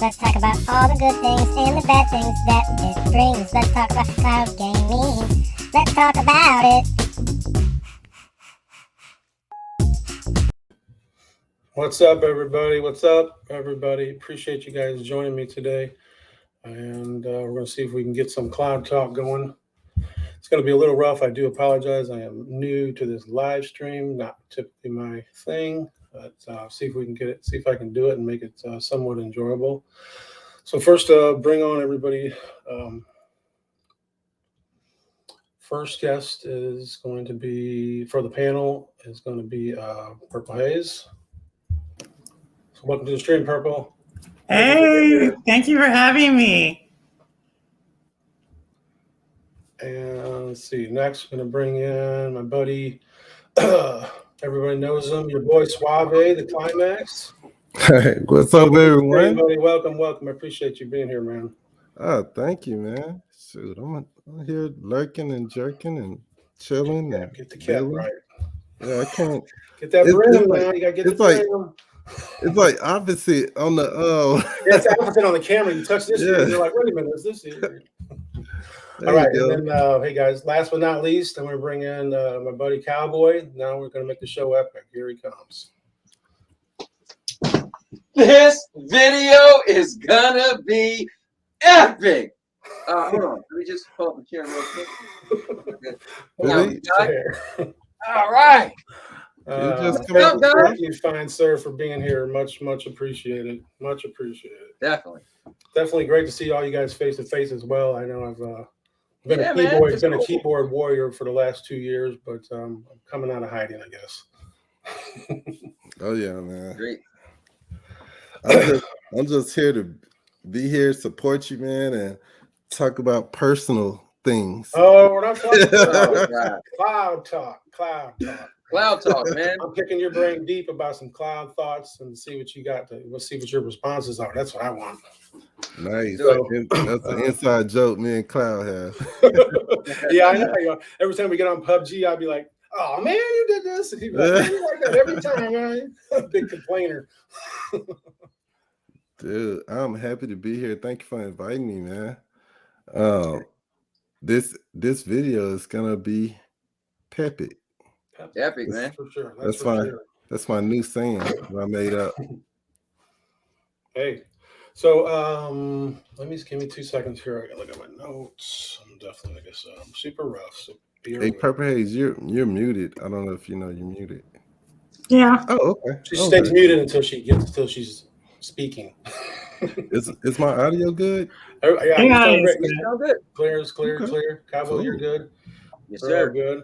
Let's talk about all the good things and the bad things that it brings. Let's talk about cloud gaming. Let's talk about it. What's up, everybody? What's up, everybody? Appreciate you guys joining me today. And we're going to see if we can get some cloud talk going. It's going to be a little rough. I do apologize. I am new to this live stream, not typically my thing, but see if we can get it, see if I can do it and make it somewhat enjoyable. So first, bring on everybody. First guest is going to be, for the panel, is going to be Purple Haze. So welcome to the stream, Purple. Hey, thank you for having me. And let's see, next we're going to bring in my buddy, everybody knows him, your boy Suave, the Climax. Hey, what's up, everyone? Everybody, welcome. I appreciate you being here, man. Oh, thank you, man. Shoot, I'm here lurking and jerking and chilling. Yeah, and get the cap dealing. right. Yeah, I can't. Get that It's brim, like- man. You got to get the it's like- brim. It's like opposite on the Yeah, it's opposite on the camera. You touch this here, and you're like, wait a minute, is this here? All right, and then, hey guys, last but not least, I'm going to bring in my buddy Cowboy. Now we're going to make the show epic. Here he comes. This video is gonna be epic. Hold on, let me just pull up the camera real quick. Really? All right. just come up, guys. Thank you, fine sir, for being here. Much appreciated. Much appreciated. Definitely great to see all you guys face to face as well. I know I've been a keyboard warrior for the last 2 years, but I'm coming out of hiding, I guess. Oh yeah, man. Great. I'm just here to be here, support you, man, and talk about personal things. Oh, we're not talking about Oh, God. cloud talk. Cloud talk, man. I'm picking your brain deep about some cloud thoughts and see what you got. We'll see what your responses are. That's what I want. Nice. So- That's an inside joke me and Cloud have. Yeah, I know. Every time we get on PUBG, I'll be like, "Oh man, you did this," and he'd be like, "You like that every time, man." Big complainer. Dude, I'm happy to be here. Thank you for inviting me, man. This video is gonna be peppy. Epic, man. For sure. That's for fine. sure. That's my new saying that I made up. Hey, so let me give me 2 seconds here. I gotta look at my notes. I'm definitely, I guess, super rough. So bear Hey, with. Purple Haze, you're muted. I don't know if you know you're muted. Yeah. Oh, okay. She Okay. stays muted until she's speaking. Is my audio good? Yeah, Yeah, you sound it's great. good. Sound good. Clear is clear, Okay. clear. Cowboy, Cool. you're good. Yes, We're all sir. good.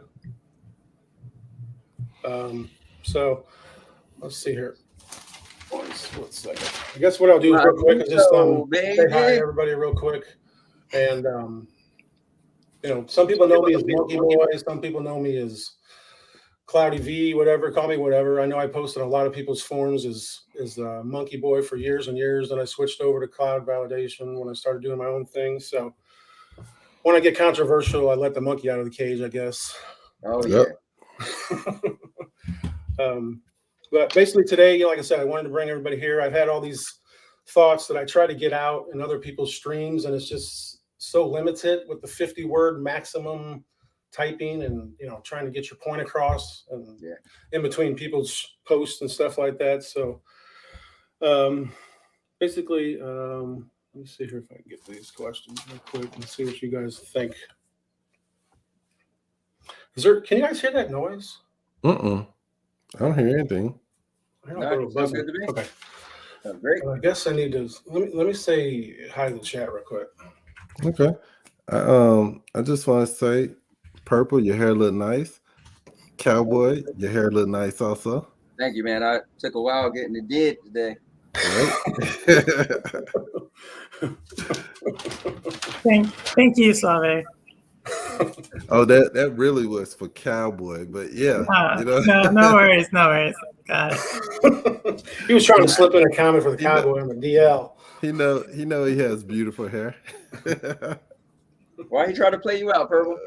So let's see here. One second. I guess what I'll do real quick is just say hi baby. everybody real quick. And some people know me as Monkey Boy, some people know me as Cloudy V, whatever, call me whatever. I know I posted on a lot of people's forums as Monkey Boy for years and years. Then I switched over to Cloud Validation when I started doing my own thing. So when I get controversial, I let the monkey out of the cage, I guess. Oh, yeah. Yep. But basically today, like I said, I wanted to bring everybody here. I've had all these thoughts that I try to get out in other people's streams, and it's just so limited with the 50-word maximum typing and trying to get your point across and in between people's posts and stuff like that. So basically, let me see here if I can get these questions real quick and see what you guys think. Can you guys hear that noise? I don't hear anything. I don't No, know, sounds good to me. okay. Sounds great. I guess I need to let me say hi to the chat real quick. Okay. I just want to say, Purple, your hair look nice. Cowboy, your hair look nice also. Thank you, man. I took a while getting it did today. Right? Thank you, Suave. Oh, that really was for Cowboy, but yeah, No worries. Got it. He was trying to slip in a comment for the Cowboy on the DL. he know he has beautiful hair. Why he trying to play you out, Purple?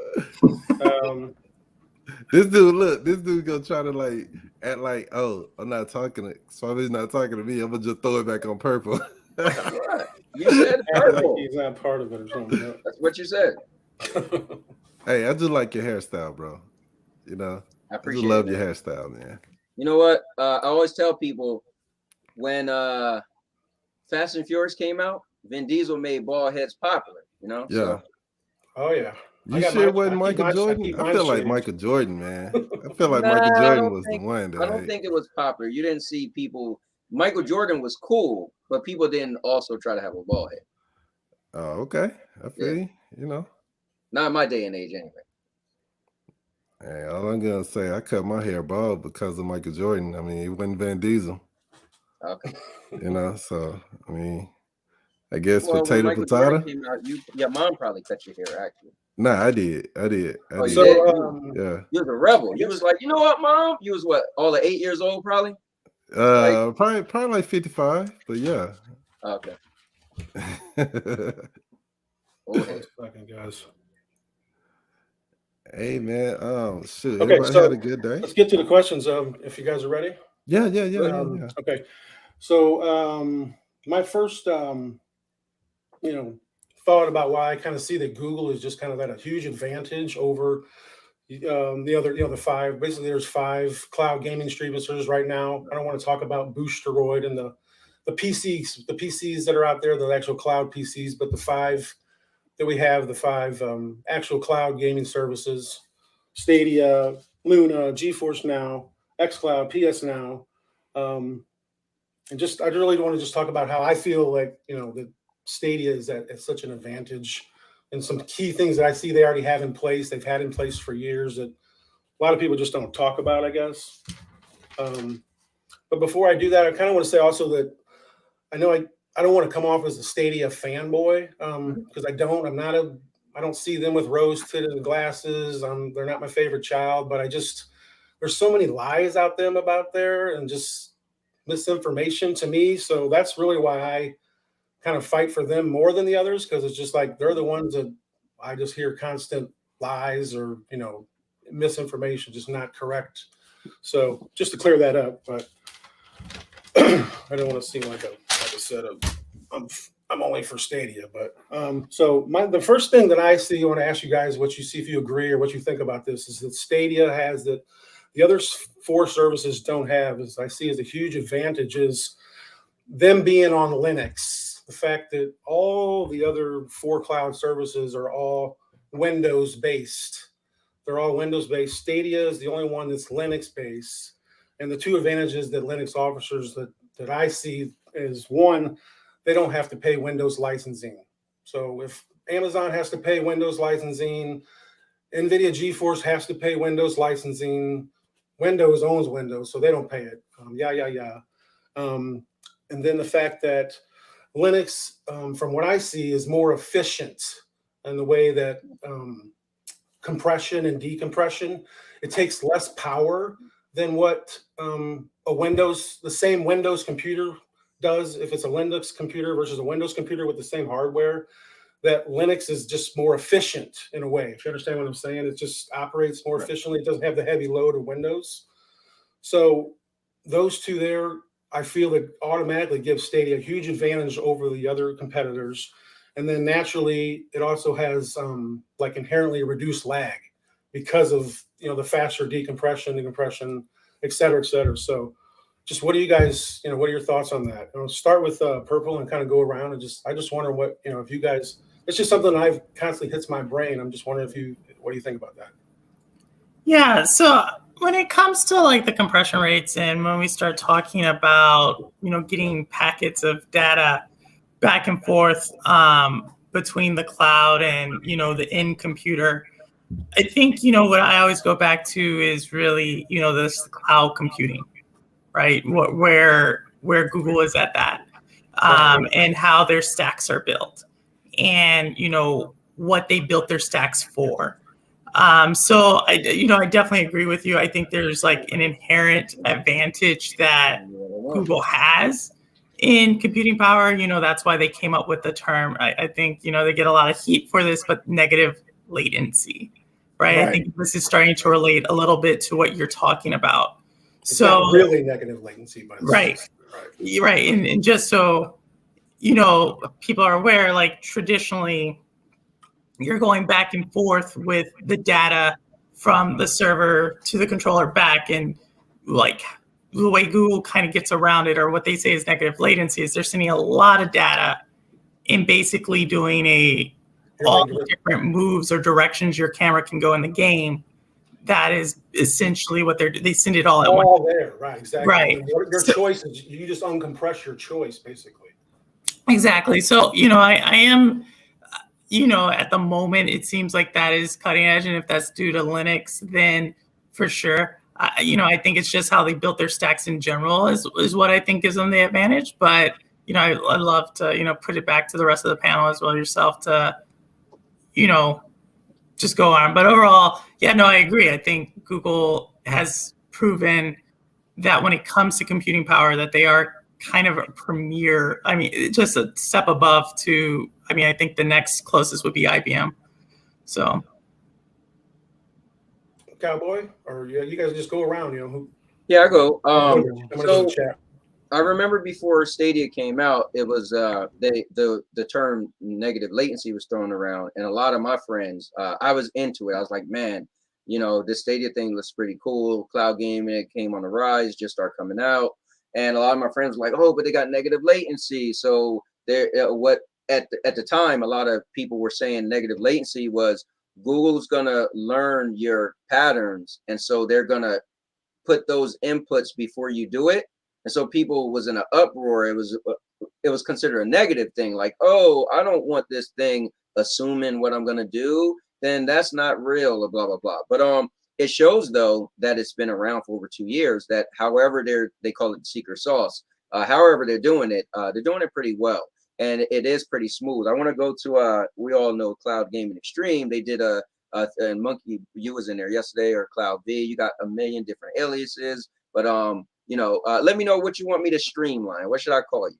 This dude gonna try to act like, oh, I'm not talking to Suave's not talking to me. I'm gonna just throw it back on Purple. What? You said Act like purple. he's not part of it or something. That's what you said. Hey, I just like your hairstyle, bro. You know, I I appreciate just love it. your hairstyle, man. You know what? I always tell people when Fast and Furious came out, Vin Diesel made bald heads popular. You know. Yeah. So, Oh yeah. You sure it wasn't Michael Jordan? I feel like Michael Jordan, man. I feel like Michael Nah, I Jordan don't was think- the one. I don't think it was popular. You didn't see people. Michael Jordan was cool, but people didn't also try to have a bald head. Oh, okay. I feel you. You know. Not in my day and age, anyway. Hey, all I'm gonna say, I cut my hair bald because of Michael Jordan. I mean, it wasn't Van Diesel. Okay. You know, so I mean, I guess Well, when potato Michael Jordan potato. came out, your mom probably cut your hair, actually. Nah, I did. Oh, you did. So did? Yeah. You was a rebel. You was like, you know what, Mom? You was what, all of 8 years old, probably? Probably like 55, but yeah. Okay. One second, guys. Hey man, shoot. Okay, Everybody so had a good day. let's get to the questions. If you guys are ready. Yeah. Okay. So my first thought about why I kind of see that Google is just kind of at a huge advantage over the other, the 5. Basically, there's 5 cloud gaming streaming services right now. I don't want to talk about Boosteroid and the PCs that are out there, the actual cloud PCs, but the 5 that we have, the 5 actual cloud gaming services: Stadia, Luna, GeForce Now, xCloud, PS Now. And I really want to just talk about how I feel like, that Stadia is at such an advantage, and some key things that I see they already have in place. They've had in place for years that a lot of people just don't talk about, I guess. But before I do that, I kind of want to say also that I know I don't want to come off as a Stadia fanboy, because I don't see them with rose-tinted glasses. They're not my favorite child, but there's so many lies out there and just misinformation to me. So that's really why I kind of fight for them more than the others, because it's just like they're the ones that I just hear constant lies or misinformation, just not correct. So just to clear that up, but I don't want to seem like I said I'm only for Stadia, but so the first thing that I see, I want to ask you guys what you see, if you agree or what you think about this, is that Stadia has that the other 4 services don't have. As I see as a huge advantage is them being on Linux. The fact that all the other 4 cloud services are all Windows based. They're all Windows based. Stadia is the only one that's Linux based. And the 2 advantages that Linux offers that I see is, one, they don't have to pay Windows licensing. So if Amazon has to pay Windows licensing, NVIDIA GeForce has to pay Windows licensing, Windows owns Windows, so they don't pay it. And then the fact that Linux, from what I see, is more efficient in the way that compression and decompression, it takes less power than what the same Windows computer does. If it's a Linux computer versus a Windows computer with the same hardware, that Linux is just more efficient in a way. If you understand what I'm saying, it just operates more efficiently. It doesn't have the heavy load of Windows. So those 2 there, I feel it automatically gives Stadia a huge advantage over the other competitors. And then naturally, it also has inherently reduced lag because of the faster decompression, the compression, et cetera, et cetera. So just what do you guys, what are your thoughts on that? I'll start with Purple and kind of go around, and I just wonder what, if you guys, it's just something that I've constantly hits my brain. I'm just wondering what do you think about that? Yeah. So when it comes to like the compression rates, and when we start talking about, getting packets of data back and forth between the cloud and, the end computer, I think, what I always go back to is really, this cloud computing, right? Where Google is at that, and how their stacks are built, and, what they built their stacks for. So I definitely agree with you. I think there's like an inherent advantage that Google has in computing power. That's why they came up with the term. I think, they get a lot of heat for this, but negative latency, right? I think this is starting to relate a little bit to what you're talking about. It's not really negative latency, but right. And just so people are aware, like traditionally, you're going back and forth with the data from the server to the controller back. And like the way Google kind of gets around it, or what they say is negative latency, is they're sending a lot of data and basically doing all the different moves or directions your camera can go in the game. That is essentially what they send it all at once. All there, right? Exactly. Right. Your choice is you just uncompress your choice, basically. Exactly. So I am, at the moment, it seems like that is cutting edge, and if that's due to Linux, then for sure. I think it's just how they built their stacks in general is what I think gives them the advantage. But I'd love to put it back to the rest of the panel as well yourself to just go on. But overall, yeah, no, I agree. I think Google has proven that when it comes to computing power, that they are kind of a premier. I mean, just a step above to. I mean, I think the next closest would be IBM. So, Cowboy, or you guys just go around. Who? Yeah, I go. I'm gonna go So to chat. I remember before Stadia came out, it was the term negative latency was thrown around, and a lot of my friends, I was into it. I was like, man, this Stadia thing looks pretty cool. Cloud gaming, it came on the rise, just start coming out, and a lot of my friends were like, oh, but they got negative latency. So there, what at the time, a lot of people were saying negative latency was Google's gonna learn your patterns, and so they're gonna put those inputs before you do it. And so people was in an uproar. It was considered a negative thing, like, oh, I don't want this thing assuming what I'm gonna do, then that's not real, or blah blah blah. But it shows though that it's been around for over 2 years. That however they call it secret sauce, however they're doing it pretty well, and it is pretty smooth. I want to go to we all know Cloud Gaming Extreme. They did and Monkey, you was in there yesterday, or Cloud V. You got a million different aliases, but let me know what you want me to streamline. What should I call you?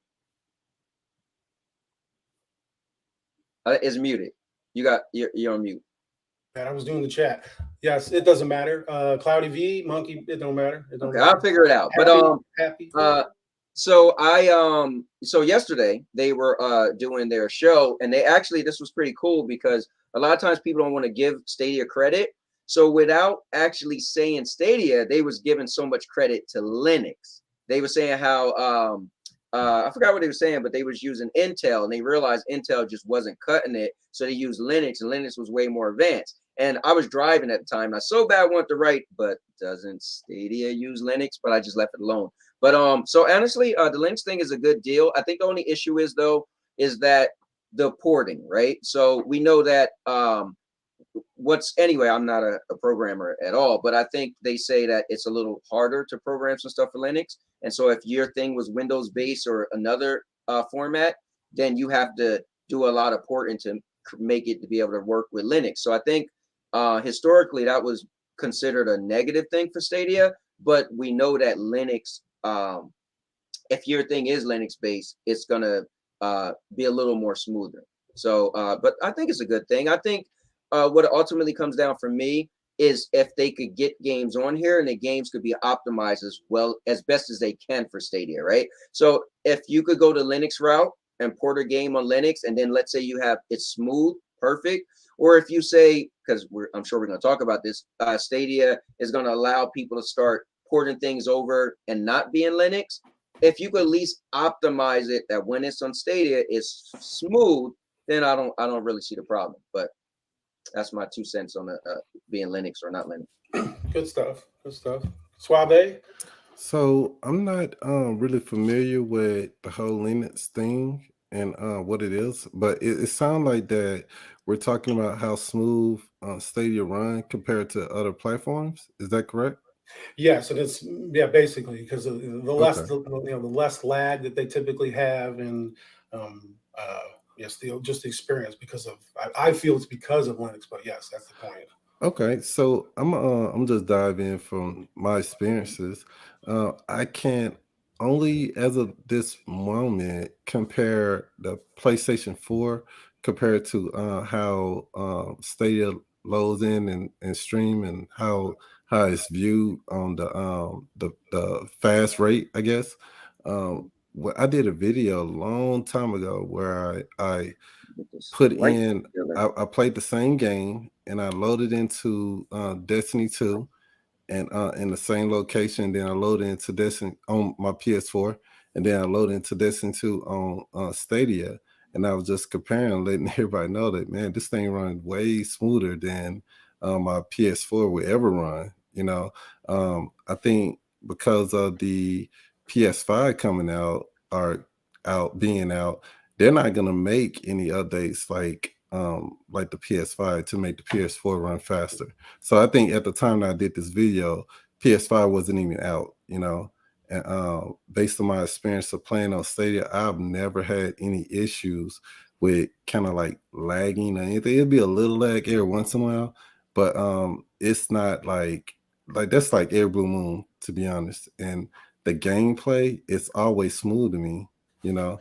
It's muted. You're on mute. I was doing the chat. Yes, it doesn't matter. Cloudy V, Monkey, it don't matter. Okay, I'll figure it out. Happy. So yesterday they were doing their show, and this was pretty cool because a lot of times people don't want to give Stadia credit. So without actually saying Stadia, they was giving so much credit to Linux. They were saying how I forgot what they were saying, but they was using Intel, and they realized Intel just wasn't cutting it, so they used Linux, and Linux was way more advanced. And I was driving at the time. I so bad wanted to write, but doesn't Stadia use Linux? But I just left it alone. But so honestly, the Linux thing is a good deal. I think the only issue is that the porting, right? So we know that anyway, I'm not a programmer at all, but I think they say that it's a little harder to program some stuff for Linux. And so if your thing was Windows based or another format, then you have to do a lot of porting to make it to be able to work with Linux. So I think historically that was considered a negative thing for Stadia, but we know that Linux, if your thing is Linux based, it's gonna be a little more smoother. So, but I think it's a good thing. I think what it ultimately comes down for me is if they could get games on here and the games could be optimized as best as they can for Stadia, right? So if you could go the Linux route and port a game on Linux, and then let's say you have it smooth, perfect, or if you say, because I'm sure we're going to talk about this, Stadia is going to allow people to start porting things over and not be in Linux. If you could at least optimize it that when it's on Stadia, it's smooth, then I don't really see the problem. But that's my 2 cents on being Linux or not Linux. Good stuff. Good stuff. Suave. So I'm not really familiar with the whole Linux thing and what it is, but it sounds like that we're talking about how smooth Stadia run compared to other platforms. Is that correct? Yes, and it's basically because the less the less lag that they typically have, and yes, just the experience because of I feel it's because of Linux, but yes, that's the point. Okay, so I'm just dive in from my experiences. I can't only as of this moment compare the PlayStation 4 compared to how Stadia loads in and stream, and how it's viewed on the fast rate, I guess. I did a video a long time ago where I Get this put light in, together. I played the same game and I loaded into Destiny 2 and in the same location. Then I loaded into Destiny on my PS4, and then I loaded into Destiny 2 on Stadia. And I was just comparing, letting everybody know that, man, this thing runs way smoother than my PS4 would ever run. You know, I think because of the PS5 coming out or being out, they're not gonna make any updates like the PS5 to make the PS4 run faster. So I think at the time that I did this video, PS5 wasn't even out, you know. And based on my experience of playing on Stadia, I've never had any issues with kind of like lagging or anything. It'd be a little lag every once in a while, but it's not like that's like air blue moon, to be honest. And the gameplay, it's always smooth to me, you know.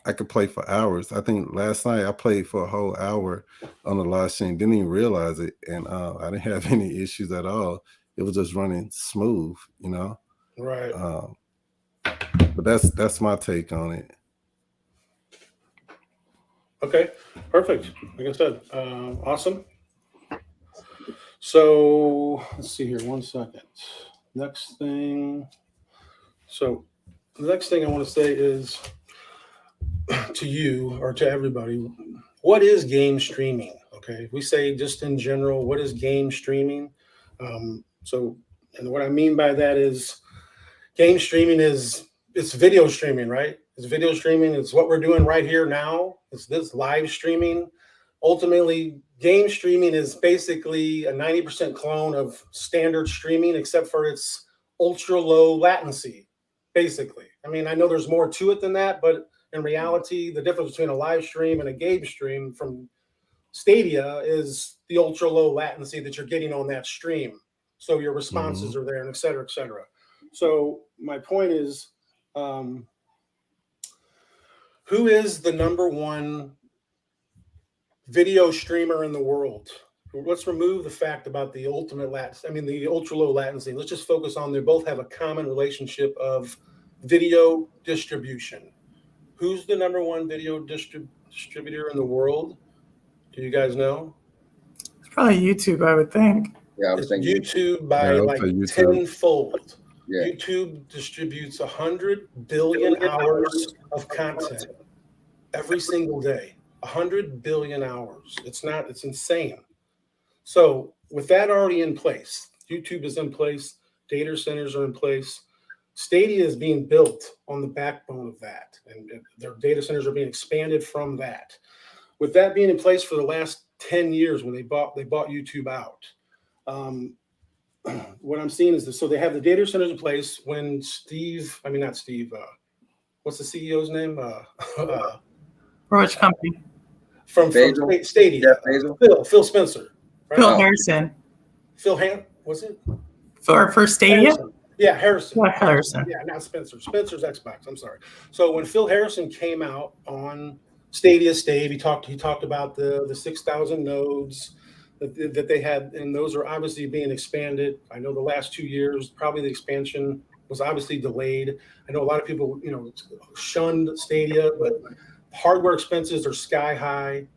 I could play for hours. I think last night I played for a whole hour on the live stream, didn't even realize it, and I didn't have any issues at all. It was just running smooth, you know. Right. But that's my take on it. Okay, perfect. Like I said, awesome. So let's see here. 1 second. Next thing. So the next thing I want to say is to you or to everybody, what is game streaming? Okay, we say just in general, what is game streaming? And what I mean by that is game streaming it's video streaming, right? It's video streaming. It's what we're doing right here now. It's this live streaming. Ultimately, game streaming is basically a 90% clone of standard streaming, except for its ultra low latency, basically. I mean, I know there's more to it than that, but in reality, the difference between a live stream and a game stream from Stadia is the ultra low latency that you're getting on that stream. So your responses are there, and et cetera, et cetera. So my point is, who is the number one video streamer in the world? Let's remove the fact about the ultimate latency. I mean, the ultra low latency. Let's just focus on they both have a common relationship of video distribution. Who's the number one video distributor in the world? Do you guys know? It's probably YouTube, I would think. Yeah, I was thinking YouTube by like tenfold. Yeah. YouTube distributes 100 billion hours of content every single day. 100 billion hours. It's insane. So with that already in place, YouTube is in place, data centers are in place. Stadia is being built on the backbone of that, and their data centers are being expanded from that. With that being in place for the last 10 years, when they bought YouTube out, what I'm seeing is this. So they have the data centers in place when what's the CEO's name? For which company? From Stadia. Phil Spencer. Right? Phil Harrison. Was it? For Stadia? Harrison. Yeah, Harrison. Not Harrison. Yeah, not Spencer. Spencer's Xbox. I'm sorry. So when Phil Harrison came out on Stadia, he talked about the 6,000 nodes that they had, and those are obviously being expanded. I know the last 2 years, probably the expansion was obviously delayed. I know a lot of people, shunned Stadia, but hardware expenses are sky high.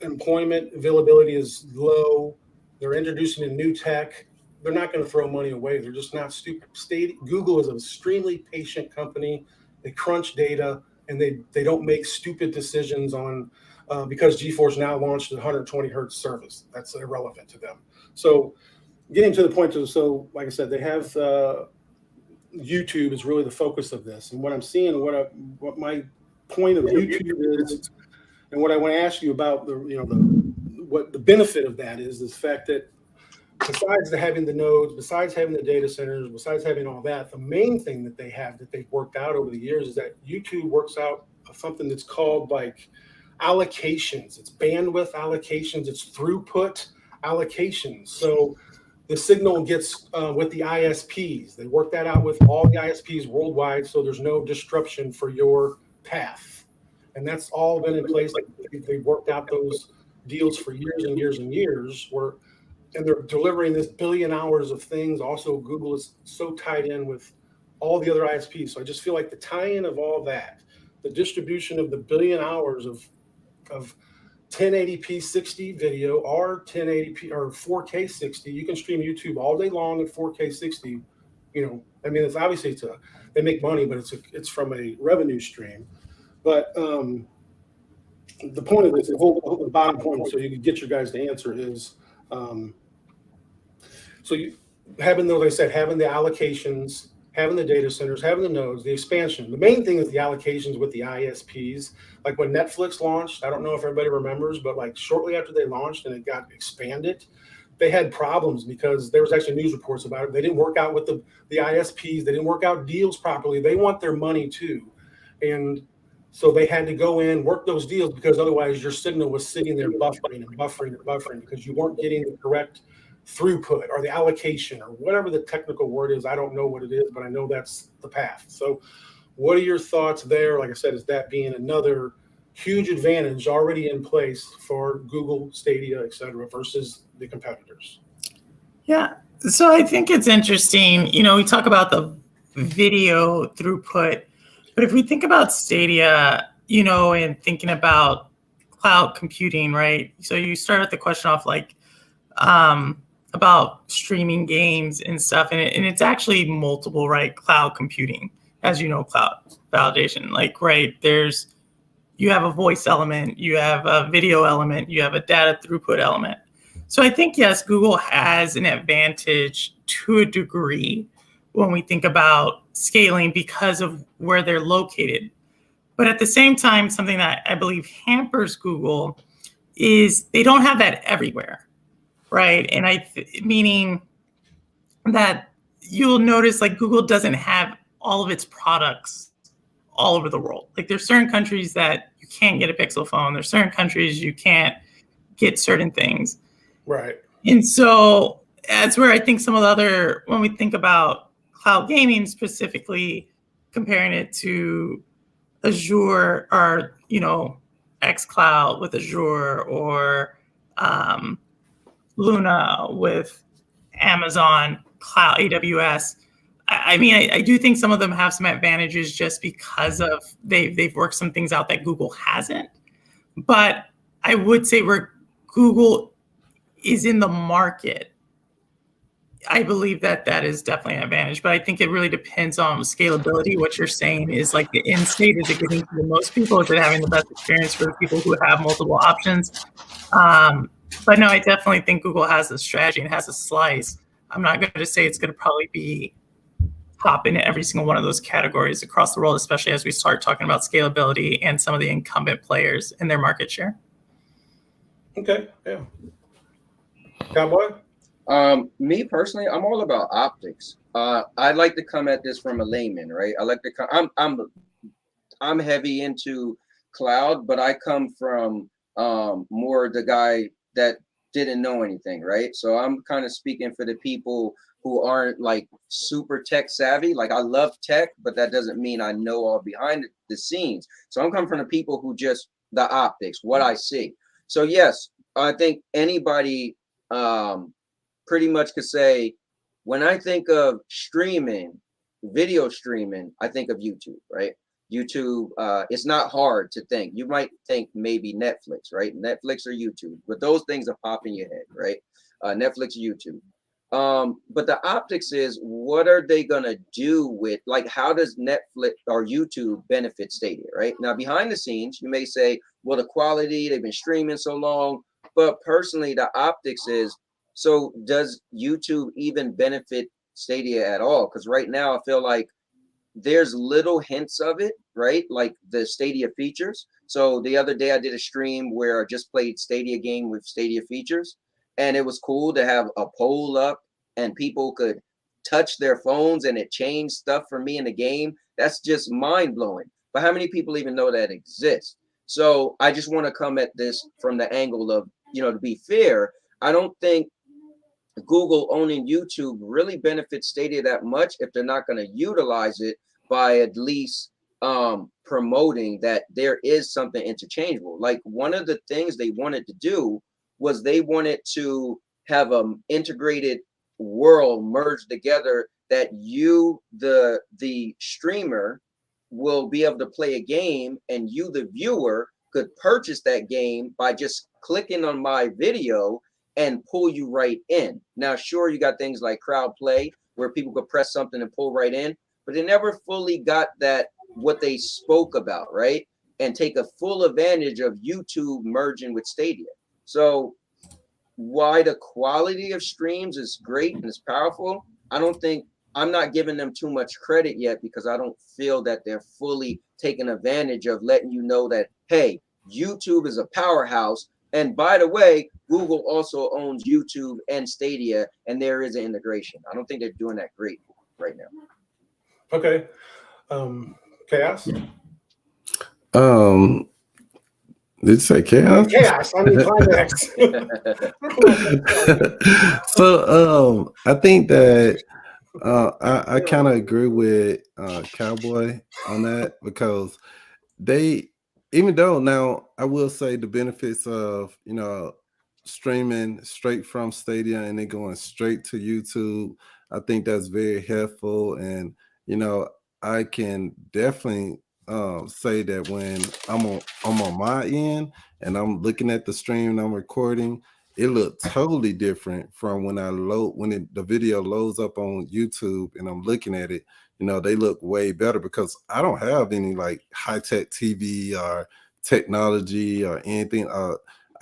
Employment availability is low. They're introducing a new tech. They're not going to throw money away. They're just not stupid. Google is an extremely patient company. They crunch data, and they don't make stupid decisions on because GeForce now launched a 120 hertz service. That's irrelevant to them. So getting to the point, like I said, they have YouTube is really the focus of this. And what I'm seeing, what my point of YouTube is, and what I want to ask you about what the benefit of that is the fact that besides having the nodes, besides having the data centers, besides having all that, the main thing that they have that they've worked out over the years is that YouTube works out something that's called like allocations. It's bandwidth allocations. It's throughput allocations. So the signal gets with the ISPs. They work that out with all the ISPs worldwide, so there's no disruption for your path. And that's all been in place. Like they've worked out those deals for years and years and years. And they're delivering this billion hours of things. Also, Google is so tied in with all the other ISPs. So I just feel like the tie-in of all that, the distribution of the billion hours of 1080p 60 video or 1080p or 4K 60. You can stream YouTube all day long at 4K 60. You know, I mean, it's obviously they make money, but it's from a revenue stream. But the point of this, the bottom point, so you can get your guys to answer is, so you having those, like I said, having the allocations, having the data centers, having the nodes, the expansion. The main thing is the allocations with the ISPs. Like when Netflix launched, I don't know if everybody remembers, but like shortly after they launched and it got expanded, they had problems because there was actually news reports about it. They didn't work out with the ISPs. They didn't work out deals properly. They want their money too. And so they had to go in, work those deals, because otherwise your signal was sitting there buffering because you weren't getting the correct throughput or the allocation or whatever the technical word is. I don't know what it is, but I know that's the path. So what are your thoughts there? Like I said, is that being another huge advantage already in place for Google, Stadia, et cetera, versus the competitors? Yeah. So I think it's interesting. You know, we talk about the video throughput, but if we think about Stadia, you know, and thinking about cloud computing, right? So you start with the question off like about streaming games and stuff, and it's actually multiple, right? Cloud computing, as you know, cloud validation, like, right? You have a voice element, you have a video element, you have a data throughput element. So I think, yes, Google has an advantage to a degree when we think about scaling because of where they're located. But at the same time, something that I believe hampers Google is they don't have that everywhere, right? And meaning that you'll notice like Google doesn't have all of its products all over the world. Like there's certain countries that you can't get a Pixel phone. There's certain countries you can't get certain things. Right. And so that's where I think some of the other, when we think about cloud gaming specifically, comparing it to Azure or, you know, xCloud with Azure or Luna with Amazon Cloud, AWS. I mean, I do think some of them have some advantages just because of they've worked some things out that Google hasn't. But I would say where Google is in the market, I believe that is definitely an advantage. But I think it really depends on scalability. What you're saying is like the end state, is it getting to the most people? Is it having the best experience for the people who have multiple options? But no, I definitely think Google has a strategy and has a slice. I'm not going to say it's going to probably be top in every single one of those categories across the world, especially as we start talking about scalability and some of the incumbent players and their market share. Okay, yeah. Cowboy? Me personally, I'm all about optics. I like to come at this from a layman, right? I like to I'm heavy into cloud, but I come from more the guy that didn't know anything, right? So I'm kind of speaking for the people who aren't like super tech savvy. Like I love tech, but that doesn't mean I know all behind the scenes. So I'm coming from the people who just the optics, what I see. So yes, I think anybody pretty much could say, when I think of streaming, video streaming, I think of YouTube, right? YouTube, it's not hard to think. You might think maybe Netflix, right? Netflix or YouTube, but those things are popping in your head, right? Netflix, YouTube. But the optics is, what are they gonna do with, like, how does Netflix or YouTube benefit Stadia, right? Now, behind the scenes, you may say, well, the quality, they've been streaming so long, but personally, the optics is, so does YouTube even benefit Stadia at all? Because right now, I feel like there's little hints of it, right? Like the Stadia features. So the other day I did a stream where I just played Stadia game with Stadia features, and it was cool to have a poll up and people could touch their phones and it changed stuff for me in the game. That's just mind blowing. But how many people even know that exists? So I just want to come at this from the angle of, you know, to be fair, I don't think Google owning YouTube really benefits Stadia that much if they're not going to utilize it by at least promoting that there is something interchangeable. Like one of the things they wanted to do was they wanted to have an integrated world merged together that you, the streamer, will be able to play a game, and you, the viewer, could purchase that game by just clicking on my video and pull you right in. Now, sure, you got things like crowd play where people could press something and pull right in, but they never fully got that, what they spoke about, right? And take a full advantage of YouTube merging with Stadia. So why the quality of streams is great and it's powerful, I'm not giving them too much credit yet, because I don't feel that they're fully taking advantage of letting you know that, hey, YouTube is a powerhouse. And by the way, Google also owns YouTube and Stadia, and there is an integration. I don't think they're doing that great right now. Okay. Chaos? Did you say chaos? Chaos. I mean, climax. So I think that I kind of agree with Cowboy on that, because they, even though now I will say the benefits of, you know, streaming straight from Stadia and then going straight to YouTube, I think that's very helpful. And, you know, I can definitely say that when I'm on my end and I'm looking at the stream and I'm recording, it looked totally different from when the video loads up on YouTube and I'm looking at it. You know, they look way better because I don't have any like high-tech TV or technology or anything. I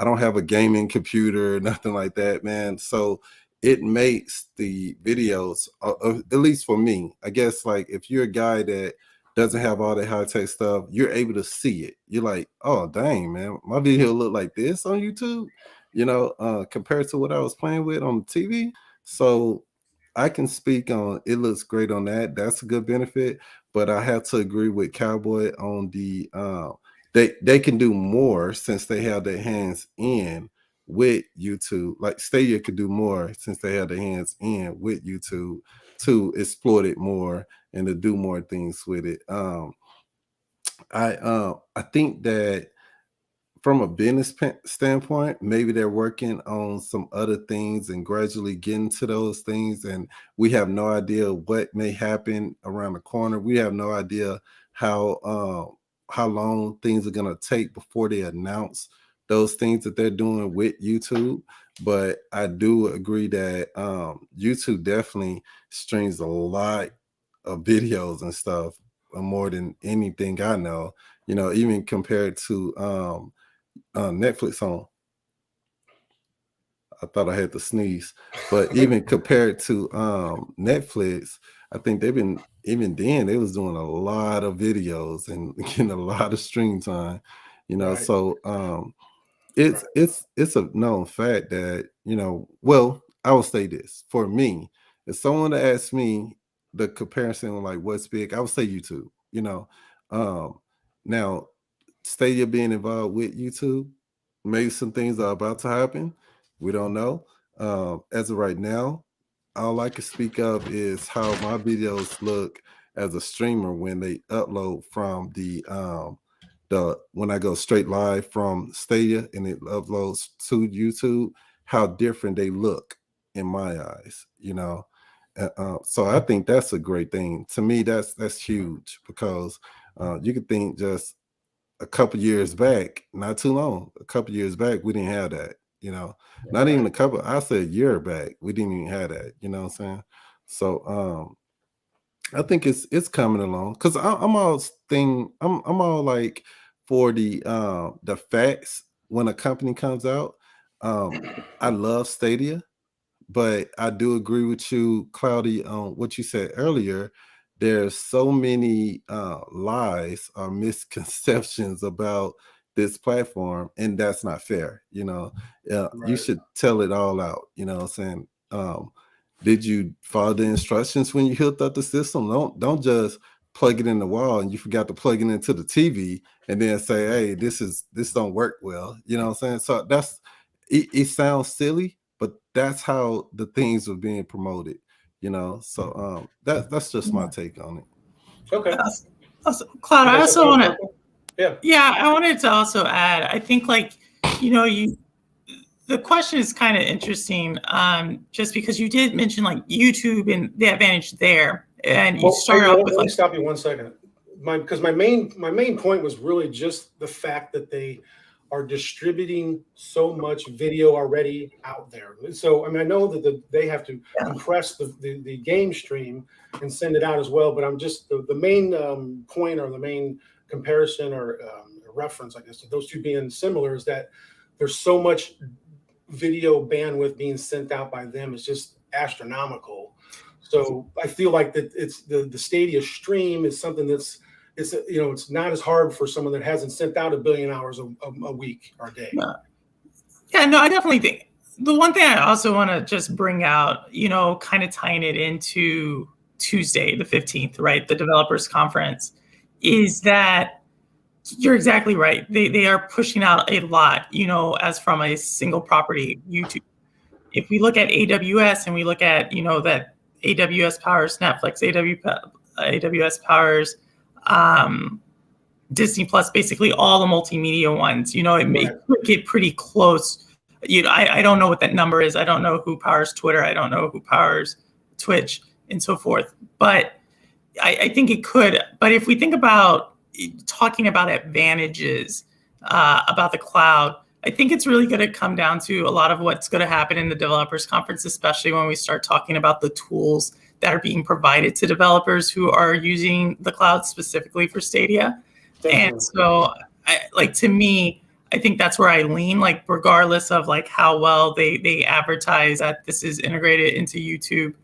don't have a gaming computer, nothing like that, man. So it makes the videos, at least for me, I guess, like if you're a guy that doesn't have all that high-tech stuff, you're able to see it. You're like, oh, dang, man, my video look like this on YouTube, you know, compared to what I was playing with on TV. So I can speak on, it looks great on that. That's a good benefit. But I have to agree with Cowboy on the, they can do more since they have their hands in with YouTube. Like Stadia could do more since they have their hands in with YouTube to exploit it more and to do more things with it. I think that from a business standpoint, maybe they're working on some other things and gradually getting to those things. And we have no idea what may happen around the corner. We have no idea how long things are going to take before they announce those things that they're doing with YouTube. But I do agree that YouTube definitely streams a lot of videos and stuff, more than anything I know, you know, even compared to Netflix on. I thought I had to sneeze, but even compared to Netflix, I think they've been, even then they was doing a lot of videos and getting a lot of stream time, you know. Right. So it's a known fact that, you know, well, I will say this, for me, if someone asked me the comparison like what's big, I would say YouTube, you know. Now Stadia being involved with YouTube, maybe some things are about to happen. We don't know. As of right now, all I can speak of is how my videos look as a streamer when they upload from the when I go straight live from Stadia and it uploads to YouTube, how different they look in my eyes, you know. So I think that's a great thing. To me, that's huge, because you could think just a couple years back, not too long, a couple years back, we didn't have that, you know. Not even a couple, I said a year back, we didn't even have that, you know what I'm saying? So I think it's coming along, because I'm all like for the facts when a company comes out. I love Stadia, but I do agree with you, Cloudy, on what you said earlier. There's so many lies or misconceptions about this platform, and that's not fair. You know, right. You should tell it all out. You know what I'm saying? Did you follow the instructions when you hooked up the system? Don't just plug it in the wall and you forgot to plug it into the TV and then say, hey, this don't work well. You know what I'm saying? So that's, it sounds silly, but that's how the things are being promoted. You know, so that's just my take on it. Okay. Cloud, I also want to, yeah, I wanted to also add, I think, like, you know, the question is kind of interesting, just because you did mention like YouTube and the advantage there, and you start off with let me like, stop you 1 second. Because my main point was really just the fact that they are distributing so much video already out there. So I mean, I know that they have to compress the game stream and send it out as well. But I'm just the main point or the main comparison or reference, I guess, to those two being similar is that there's so much video bandwidth being sent out by them. It's just astronomical. So I feel like that it's the Stadia stream is something that's it's not as hard for someone that hasn't sent out 1 billion hours a week or a day. Yeah, no, I definitely think the one thing I also want to just bring out, kind of tying it into Tuesday, the 15th, right? The developers conference, is that you're exactly right. They are pushing out a lot, as from a single property YouTube. If we look at AWS and we look at, that AWS powers Netflix, AWS powers Disney Plus, basically all the multimedia ones, it may get pretty close. I don't know what that number is. I don't know who powers Twitter. I don't know who powers Twitch and so forth. But I think it could. But if we think about talking about advantages about the cloud, I think it's really going to come down to a lot of what's going to happen in the developers conference, especially when we start talking about the tools that are being provided to developers who are using the cloud specifically for Stadia. Definitely. And so to me, I think that's where I lean, like regardless of like how well they advertise that this is integrated into YouTube.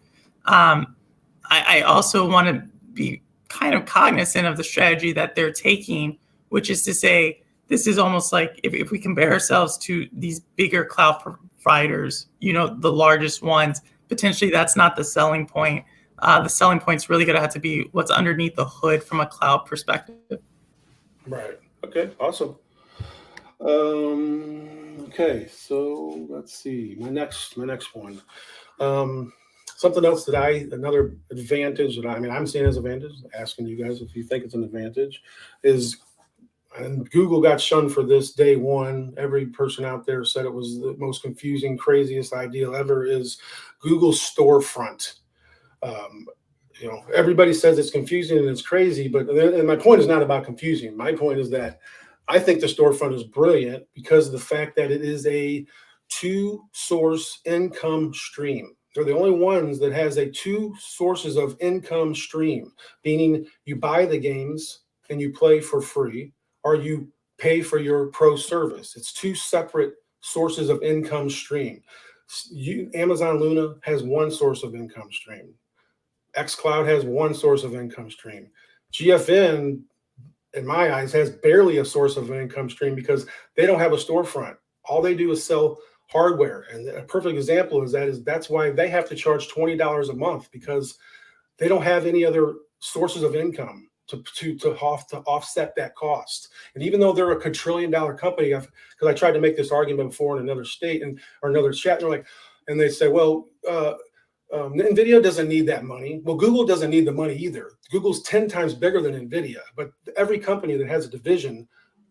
I also want to be kind of cognizant of the strategy that they're taking, which is to say, this is almost like if we compare ourselves to these bigger cloud providers, the largest ones, potentially that's not the selling point. The selling point's really going to have to be what's underneath the hood from a cloud perspective. Right. Okay. Awesome. Okay. So let's see. My next one. Something else another advantage that I'm seeing as advantage, asking you guys if you think it's an advantage, is, and Google got shunned for this day one. Every person out there said it was the most confusing, craziest idea ever, is Google Storefront. Everybody says it's confusing and it's crazy, and my point is not about confusing. My point is that I think the storefront is brilliant because of the fact that it is a two-source income stream. They're the only ones that has a two sources of income stream, meaning you buy the games and you play for free, or you pay for your pro service. It's two separate sources of income stream. Amazon Luna has one source of income stream. xCloud has one source of income stream. GFN, in my eyes, has barely a source of an income stream because they don't have a storefront. All they do is sell hardware. And a perfect example is that's why they have to charge $20 a month, because they don't have any other sources of income to offset that cost. And even though they're a quadrillion-dollar company, because I tried to make this argument before in another state or another chat, and they say, well, NVIDIA doesn't need that money. Well, Google doesn't need the money either. Google's 10 times bigger than NVIDIA, but every company that has a division,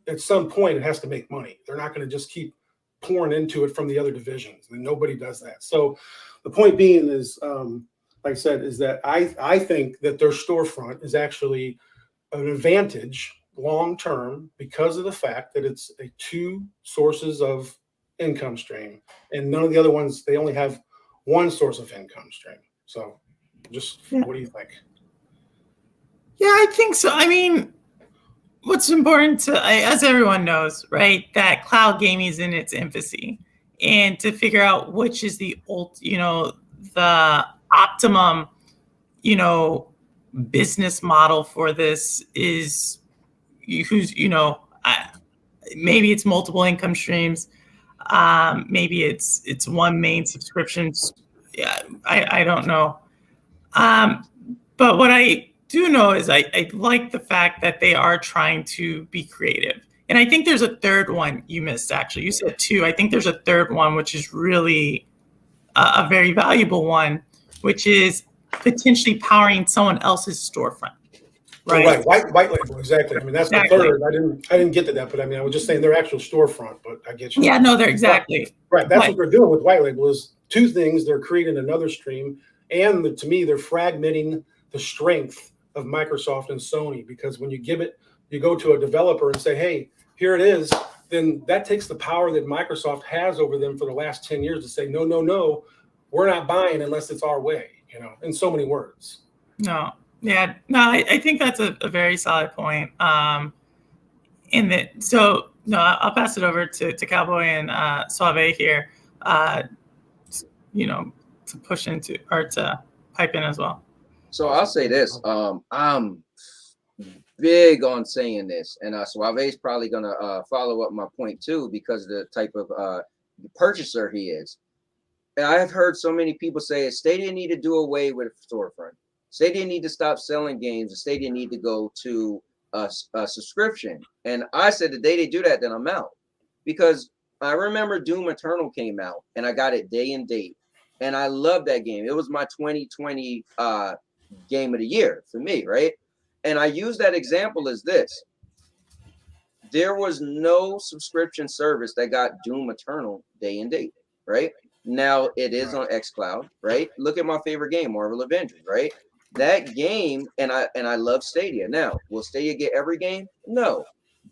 at some point, it has to make money. They're not going to just keep pouring into it from the other divisions, and nobody does that. So the point being is, like I said, is that I think that their storefront is actually an advantage long-term because of the fact that it's a two sources of income stream, and none of the other ones, they only have one source of income stream. So what do you think? Yeah, I think so. What's important as everyone knows, right, that cloud gaming is in its infancy, and to figure out which is the optimum, business model for this is maybe it's multiple income streams. Maybe it's one main subscription. Yeah, I don't know. But what I do know is I like the fact that they are trying to be creative. And I think there's a third one you missed, actually. You said two. I think there's a third one, which is really a very valuable one, which is potentially powering someone else's storefront. Oh, right? white label, exactly. I mean, that's the Exactly. third. I didn't get to that, but I mean, I was just saying their actual storefront, but I get you. Yeah, no, they're Right, exactly. right. That's But what they're doing with white label is two things. They're creating another stream, and to me, they're fragmenting the strength of Microsoft and Sony because when you go to a developer and say, "Hey, here it is," then that takes the power that Microsoft has over them for the last 10 years to say, "No, no, no, we're not buying unless it's our way." In so many words. no, yeah, no, I think that's a very solid point. In that, so no, I'll pass it over to Cowboy and Suave here. Uh, you know, to push into or to pipe in as well. So I'll say this. I'm big on saying this, and Suave's probably gonna follow up my point too because of the type of purchaser he is. And I have heard so many people say Stadia need to do away with storefront. Stadia need to stop selling games. And Stadia need to go to a subscription. And I said the day they do that, then I'm out. Because I remember Doom Eternal came out, and I got it day and date, and I loved that game. It was my 2020 game of the year for me, right? And I use that example as this. There was no subscription service that got Doom Eternal day and date, right? Now it is on xCloud, right? Look at my favorite game, Marvel Avengers, right? That game, and I love Stadia. Now, will Stadia get every game? No.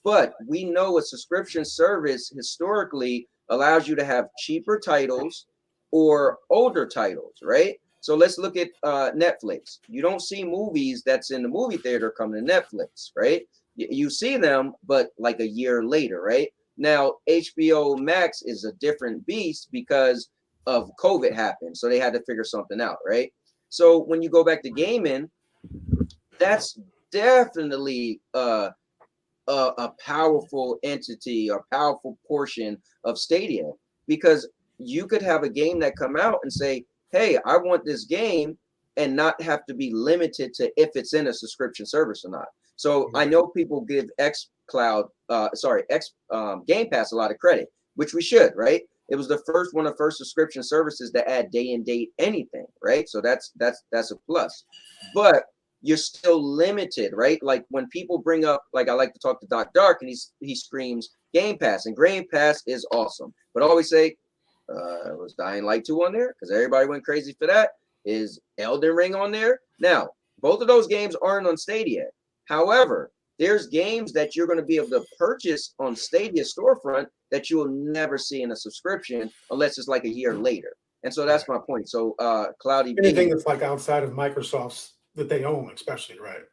But we know a subscription service historically allows you to have cheaper titles or older titles, right? So let's look at Netflix. You don't see movies that's in the movie theater coming to Netflix, right? You see them, but like a year later, right? Now, HBO Max is a different beast because of COVID happened. So they had to figure something out, right? So when you go back to gaming, that's definitely a powerful entity, a powerful portion of Stadia, because you could have a game that come out and say, hey, I want this game, and not have to be limited to if it's in a subscription service or not. So I know people give Game Pass a lot of credit, which we should, right? It was one of the first subscription services to add day and date anything, right? So that's a plus. But you're still limited, right? Like when people bring up, like I like to talk to Doc Dark, and he screams Game Pass, and Game Pass is awesome. But I always say, was Dying Light 2 on there? Because everybody went crazy for that. Is Elden Ring on there? Now, both of those games aren't on Stadia. However, there's games that you're going to be able to purchase on Stadia storefront that you will never see in a subscription unless it's like a year later. And so that's my point. So Cloudy Anything that's like outside of Microsoft's that they own, especially, right?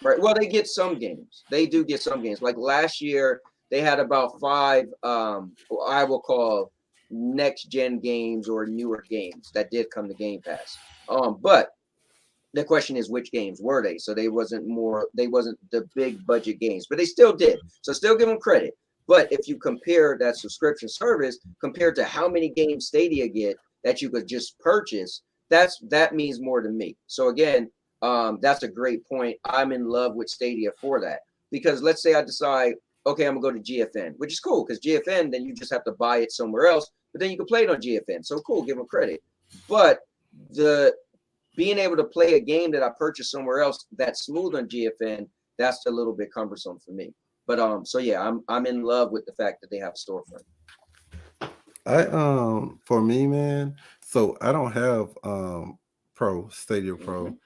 Right. Well, they get some games. They do get some games. Like last year, they had about 5 I will call next gen games or newer games that did come to Game Pass. But the question is, which games were they? So they wasn't the big budget games, but they still did. So still give them credit. But if you compare that subscription service compared to how many games Stadia get that you could just purchase, that means more to me. So again, that's a great point. I'm in love with Stadia for that, because let's say I decide, okay, I'm gonna go to GFN, which is cool because GFN, then you just have to buy it somewhere else, but then you can play it on GFN. So cool, give them credit. But the being able to play a game that I purchased somewhere else that's smooth on GFN, that's a little bit cumbersome for me. But so yeah, I'm in love with the fact that they have a storefront. For me, man, so I don't have Stadia Pro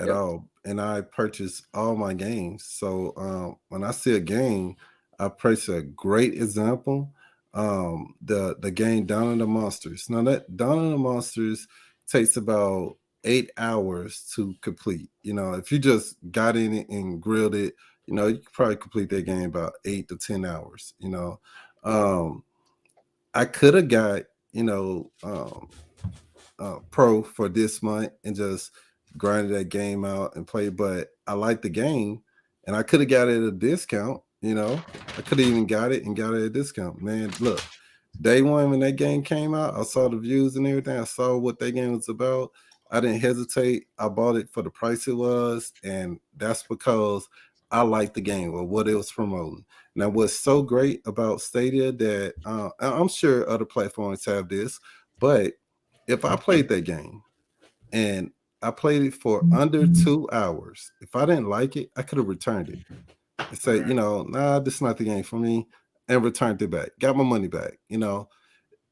at all, and I purchase all my games. So when I see a game, I purchase a great example. The game Dawn of the Monsters. Now that Dawn of the Monsters takes about 8 hours to complete. If you just got in it and grilled it, you could probably complete that game about 8 to 10 hours. I could have got, Pro for this month and just grinded that game out and played, but I like the game and I could have got it at a discount. I could have even got it and got it at a discount. Man, look, day one when that game came out, I saw the views and everything. I saw what that game was about. I didn't hesitate. I bought it for the price it was, and that's because I liked the game or what it was promoting. Now, what's so great about Stadia that I'm sure other platforms have this, but if I played that game and I played it for under 2 hours. If I didn't like it, I could have returned it and say, Right. you know, nah, this is not the game for me, and returned it back. Got my money back. You know,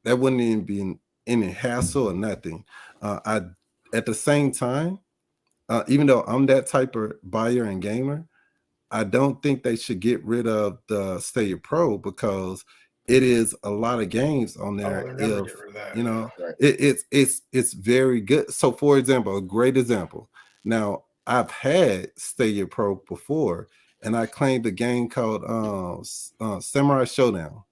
that wouldn't even be any hassle or nothing. I at the same time, even though I'm that type of buyer and gamer, I don't think they should get rid of the Stadia Pro because it is a lot of games on Oh, there. they're never If get rid of that. you know, Right. it's very good. So, for example, a great example. Now, I've had Stadia Pro before, and I claimed a game called Samurai Showdown.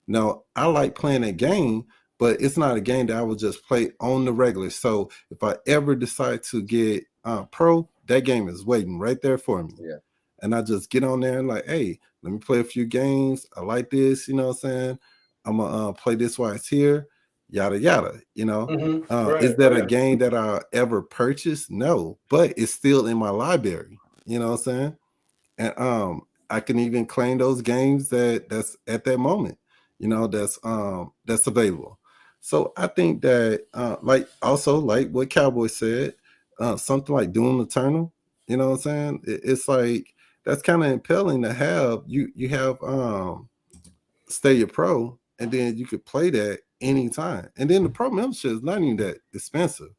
Now, I like playing that game, but it's not a game that I would just play on the regular. So, if I ever decide to get Pro, that game is waiting right there for me. Yeah. And I just get on there and like, hey, let me play a few games. I like this, you know what I'm saying? I'm gonna play this while it's here, yada yada. You know, Right. is that Oh, a yeah. game that I ever purchased? No, but it's still in my library. You know what I'm saying? And I can even claim those games that's at that moment. You know, that's available. So I think that like also like what Cowboy said, something like Doom Eternal. You know what I'm saying? It's like that's kind of impelling to have you have Stadia Pro, and then you could play that anytime. And then the Pro membership is not even that expensive.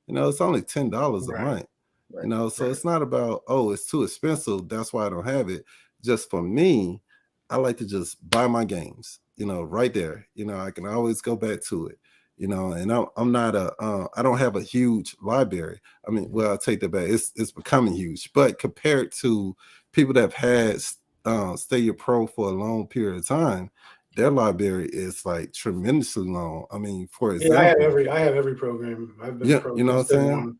You know, it's only $10 a Right. month. Right. You know, so Right. it's not about, oh, it's too expensive, that's why I don't have it. Just for me, I like to just buy my games, you know, right there. You know, I can always go back to it. You know, and I'm not I don't have a huge library. I mean, well, I'll take that back. It's becoming huge, but compared to people that have had Stadia Pro for a long period of time, their library is like tremendously long. I mean, for Yeah, I have example, every program. I've been yeah, pro you know what since I'm day saying? one.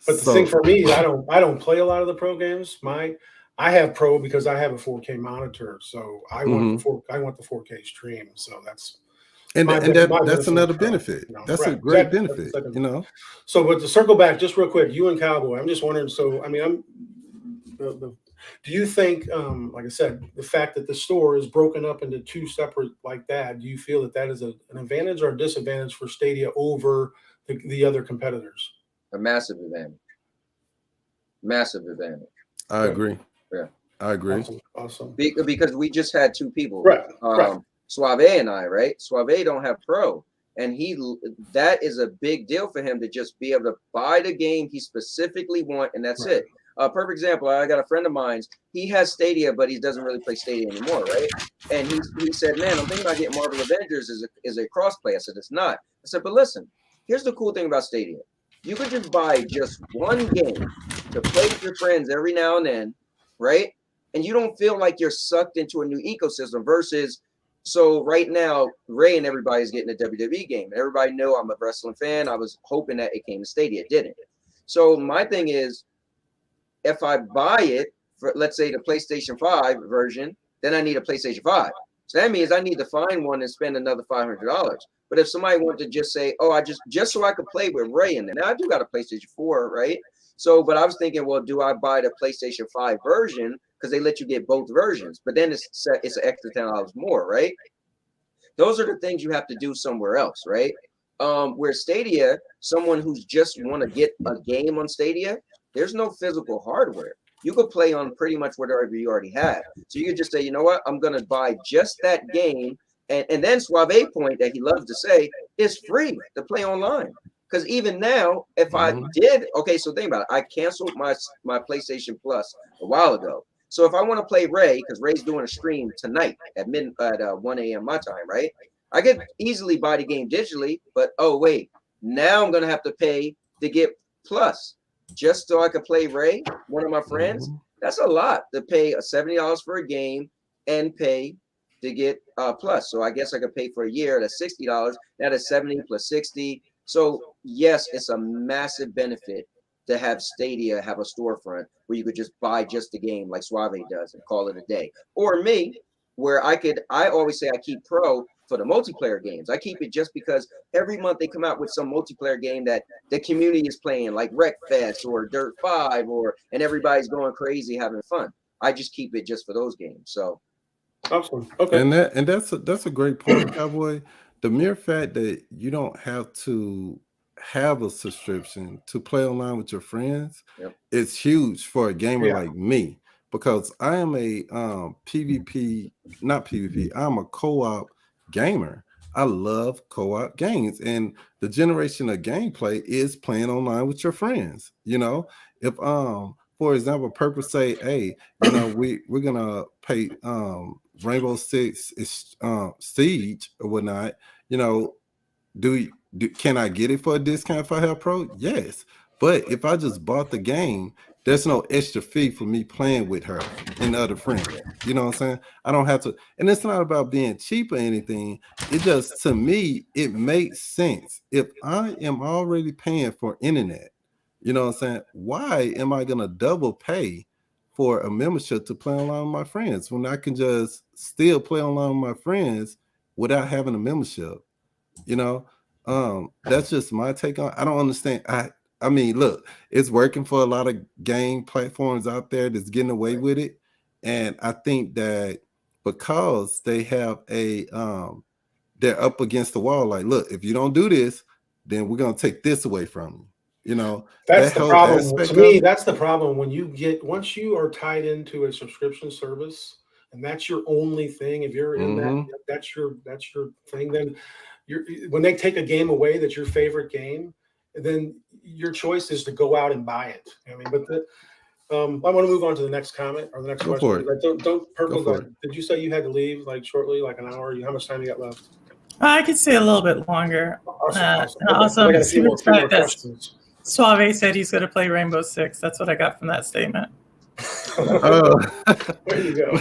But the thing So for me, I don't play a lot of the pro games. I have pro because I have a 4K monitor, so mhm. I want the 4K stream. So that's and my and my that's benefit of another pro. benefit. You know, That's a right? great Exactly. That's the benefit, second you one. know. So, but to circle back just real quick, you and Cowboy, I'm just wondering. So, I mean, do you think, like I said, the fact that the store is broken up into two separate like that, do you feel that that is an advantage or a disadvantage for Stadia over the other competitors? A massive advantage. Massive advantage. I Good. agree. Yeah. I agree. Awesome. Awesome. Because we just had two people, Right. Right. Suave and I, right? Suave don't have pro, and that is a big deal for him to just be able to buy the game he specifically want, and that's Right. it. A perfect example. I got a friend of mine. He has Stadia, but he doesn't really play Stadia anymore, right? And he said, "Man, I'm thinking about getting Marvel Avengers as a crossplay." I said, "It's not." I said, "But listen, here's the cool thing about Stadia. You could just buy just one game to play with your friends every now and then, right? And you don't feel like you're sucked into a new ecosystem versus so right now Ray and everybody's getting a WWE game. Everybody know I'm a wrestling fan. I was hoping that it came to Stadia. It didn't. So my thing is if I buy it for let's say the PlayStation 5 version, then I need a PlayStation 5. So that means I need to find one and spend another $500. But if somebody wanted to just say, "Oh, I just so I could play with Ray," and then I do got a PlayStation 4, right? So, but I was thinking, well, do I buy the PlayStation 5 version because they let you get both versions? But then it's an extra $10 more, right? Those are the things you have to do somewhere else, right? Where Stadia, someone who's just want to get a game on Stadia, there's no physical hardware. You could play on pretty much whatever you already have. So you could just say, you know what, I'm gonna buy just that game, and then Suave point that he loves to say is free to play online. Because even now, if I did, okay, so think about it. I canceled my PlayStation Plus a while ago. So if I want to play Ray, because Ray's doing a stream tonight at 1 a.m. my time, right? I could easily buy the game digitally, but oh wait, now I'm gonna have to pay to get Plus just so I could play Ray, one of my friends. That's a lot to pay $70 for a game and pay to get Plus. So I guess I could pay for a year. That's $60. That is 70 plus 60. So yes, it's a massive benefit to have Stadia have a storefront where you could just buy just the game like Suave does and call it a day. Or me, where I always say I keep Pro for the multiplayer games. I keep it just because every month they come out with some multiplayer game that the community is playing, like Wreckfest or Dirt 5, and everybody's going crazy having fun. I just keep it just for those games. So awesome. Okay. And that's a great point, Cowboy. The mere fact that you don't have to have a subscription to play online with your friends, Yep. it's huge for a gamer Yeah. like me, because I am a PvP, not PvP, I'm a co-op gamer. I love co-op games, and the generation of gameplay is playing online with your friends. You know, if for example, Purpose say, hey, you know, we're gonna pay Rainbow Six is Siege or whatnot, you know, can I get it for a discount if I have Pro? Yes. But if I just bought the game, there's no extra fee for me playing with her and other friends. You know what I'm saying? I don't have to, and it's not about being cheap or anything. It just, to me, it makes sense. If I am already paying for internet, you know what I'm saying? Why am I gonna double pay for a membership to play online with my friends when I can just still play online with my friends without having a membership? You know, that's just my take on. I don't understand. I mean, look, it's working for a lot of game platforms out there that's getting away with it, and I think that because they have they're up against the wall. Like, look, if you don't do this, then we're gonna take this away from you. You know, That's that the whole problem. aspect To of me, it. that's the problem when once you are tied into a subscription service and that's your only thing. If you're in that, Mhm. that's your thing. Then when they take a game away that's your favorite game, then your choice is to go out and buy it. I mean, but I want to move on to the next comment or the next Go question. for it. Don't Go Purple. for it. Did you say you had to leave like shortly, like an hour? How much time you got left? I could stay a little bit longer. Awesome. And Okay, 'cause also, I got I'm a few super more excited that questions. Suave said he's going to play Rainbow Six. That's what I got from that statement. There you go.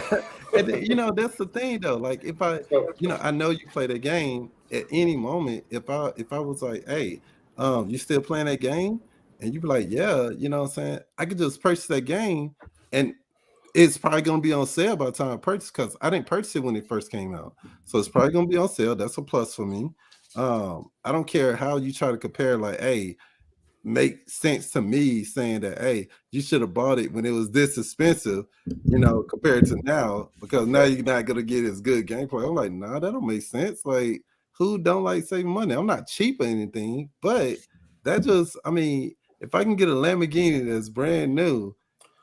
And then, you know, that's the thing though. Like, if I, So, you know, I know you play that game at any moment. If I was like, hey, you still playing that game? And you be like, yeah, you know what I'm saying? I could just purchase that game, and it's probably gonna be on sale by the time I purchase, because I didn't purchase it when it first came out. So it's probably gonna be on sale. That's a plus for me. I don't care how you try to compare, like, hey, make sense to me saying that, hey, you should have bought it when it was this expensive, you know, compared to now, because now you're not gonna get as good gameplay. I'm like, nah, that don't make sense. Like, who don't like saving money? I'm not cheap or anything, but that just, I mean, if I can get a Lamborghini that's brand new,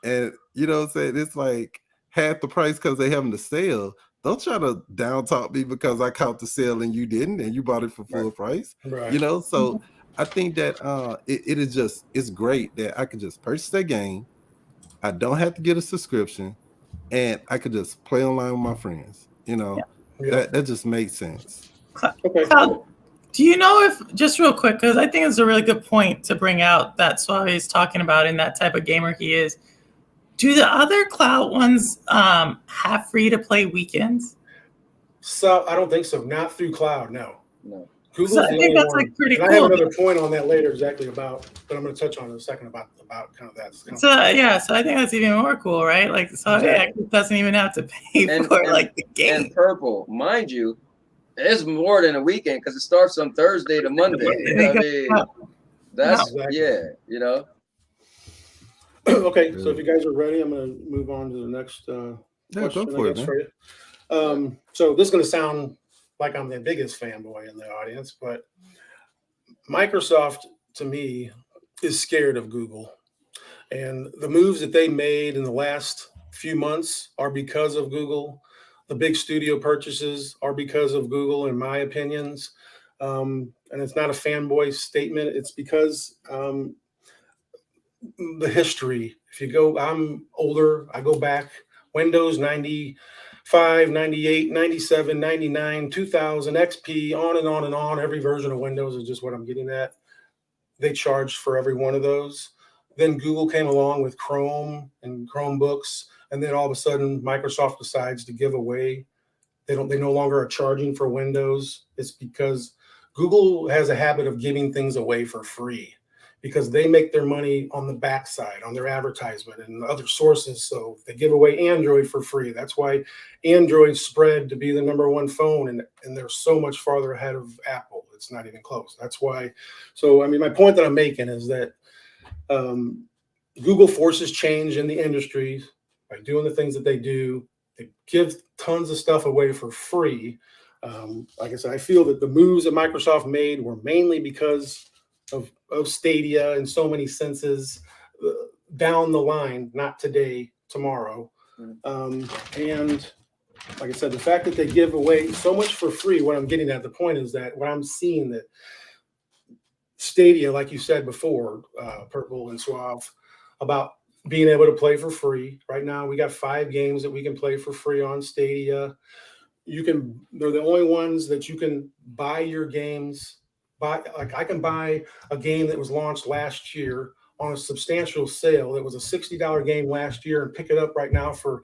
and you know what I'm saying, it's like half the price because they having the sale. Don't try to down talk me because I caught the sale and you didn't, and you bought it for full price. right. You know, so I think that it is just, it's great that I can just purchase that game. I don't have to get a subscription, and I could just play online with my friends. You know, Yeah. that just makes sense. Okay. Cloud, do you know if, just real quick, because I think it's a really good point to bring out that Suave is talking about in that type of gamer he is. Do the other cloud ones have free to play weekends? So I don't think so. Not through cloud. No. No. Google's So I the think only that's one. like pretty And I have cool. another point on that later, exactly about, but I'm going to touch on it in a second about kind of that. So yeah, so I think that's even more cool, right? Like, so Exactly. it doesn't even have to pay And- for and- like the game. And Purple, mind you, it's more than a weekend because it starts on Thursday to Monday. I mean, that's Exactly. yeah, you know. Okay, so if you guys are ready, I'm going to move on to the next Yeah, question, go for I it, guess, man. for you. So this is going to sound like I'm the biggest fanboy in the audience, but Microsoft, to me, is scared of Google. And the moves that they made in the last few months are because of Google. The big studio purchases are because of Google, in my opinions. And it's not a fanboy statement. It's because the history. If you go, I'm older, I go back, Windows 95, 98, 97, 99, 2000, XP, on and on and on. Every version of Windows is just what I'm getting at. They charged for every one of those. Then Google came along with Chrome and Chromebooks, and then all of a sudden Microsoft decides to give away. They no longer are charging for Windows. It's because Google has a habit of giving things away for free because they make their money on the backside, on their advertisement and other sources. So they give away Android for free. That's why Android spread to be the #1 phone, and they're so much farther ahead of Apple. It's not even close. That's why. So, I mean, my point that I'm making is that Google forces change in the industry by doing the things that they do. They give tons of stuff away for free. Like I said, I feel that the moves that Microsoft made were mainly because of Stadia in so many senses down the line, not today, tomorrow. And like I said, the fact that they give away so much for free, what I'm getting at, the point is that what I'm seeing that Stadia, like you said before, Purple and Suave, about being able to play for free. Right now, we got 5 games that we can play for free on Stadia. They're the only ones that you can buy your games. Like I can buy a game that was launched last year on a substantial sale. It was a $60 game last year and pick it up right now for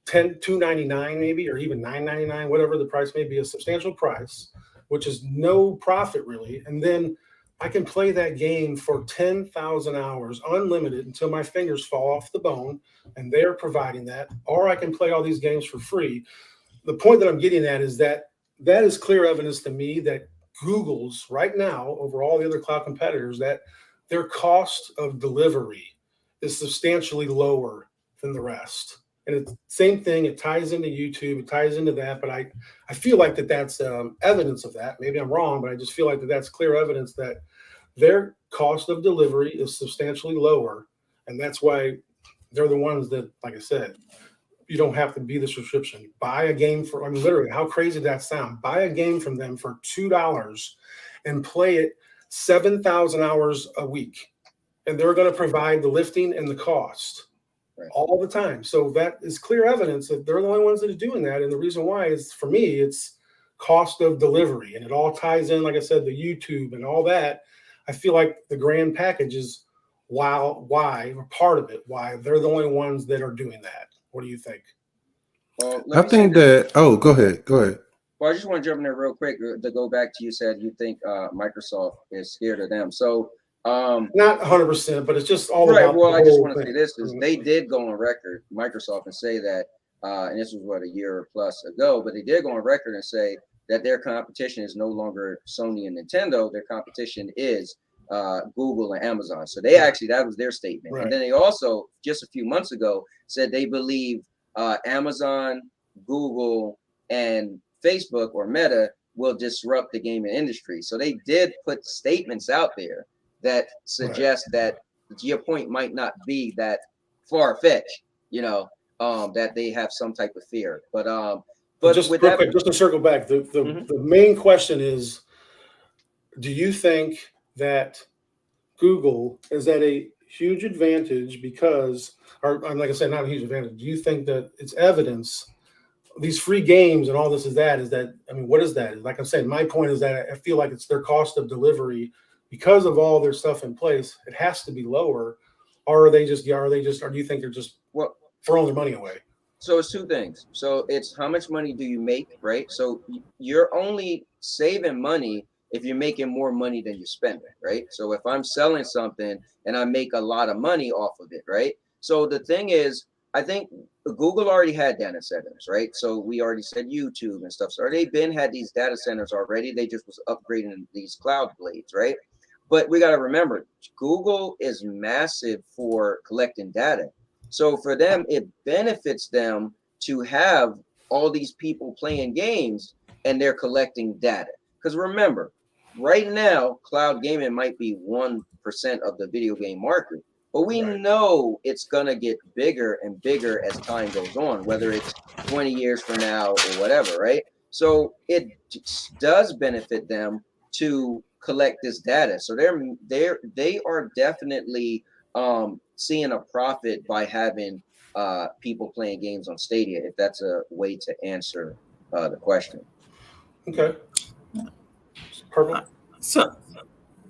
$2.99 maybe, or even $9.99, whatever the price may be, a substantial price, which is no profit really. And then I can play that game for 10,000 hours, unlimited, until my fingers fall off the bone, and they're providing that. Or I can play all these games for free. The point that I'm getting at is that is clear evidence to me that Google's right now, over all the other cloud competitors, that their cost of delivery is substantially lower than the rest. And it's the same thing. It ties into YouTube. It ties into that. But I feel like that's evidence of that. Maybe I'm wrong, but I just feel like that's clear evidence that their cost of delivery is substantially lower. And that's why they're the ones that, like I said, you don't have to be the subscription. Buy a game for, literally, how crazy did that sound? Buy a game from them for $2 and play it 7,000 hours a week. And they're going to provide the lifting and the cost all the time. So that is clear evidence that they're the only ones that are doing that. And the reason why is, for me, it's cost of delivery. And it all ties in, like I said, the YouTube and all that. I feel like the grand package is why, or part of it, why they're the only ones that are doing that. What do you think? Well, I think that. Oh, go ahead. Well, I just want to jump in there real quick to go back to, you said you think Microsoft is scared of them. So not 100%, but it's just all right. About well, I just want to thing. say this is they did go on record, Microsoft, and say that, and this was what, a year plus ago, but they did go on record and say that their competition is no longer Sony and Nintendo. Their competition is Google and Amazon. So they actually, that was their statement. Right. And then they also, just a few months ago, said they believe Amazon, Google, and Facebook or Meta will disrupt the gaming industry. So they did put statements out there that suggest that, to your point, might not be that far-fetched, that they have some type of fear. But just real quick, just to circle back, the main question is, do you think that Google is at a huge advantage because, or like I said, not a huge advantage. Do you think that it's evidence, these free games and all this is that, what is that? Like I'm saying, my point is that I feel like it's their cost of delivery because of all their stuff in place. It has to be lower. Or do you think they're just throwing their money away? So it's two things. So it's how much money do you make, right? So you're only saving money if you're making more money than you're spending, right? So if I'm selling something and I make a lot of money off of it, right? So the thing is, I think Google already had data centers, right? So we already said YouTube and stuff. So they've had these data centers already. They just was upgrading these cloud blades, right? But we got to remember, Google is massive for collecting data. So for them, it benefits them to have all these people playing games and they're collecting data. Because remember, right now, cloud gaming might be 1% of the video game market, but we know it's going to get bigger and bigger as time goes on, whether it's 20 years from now or whatever, right? So it does benefit them to collect this data. So they are definitely seeing a profit by having people playing games on Stadia, if that's a way to answer the question. Okay. Perfect. So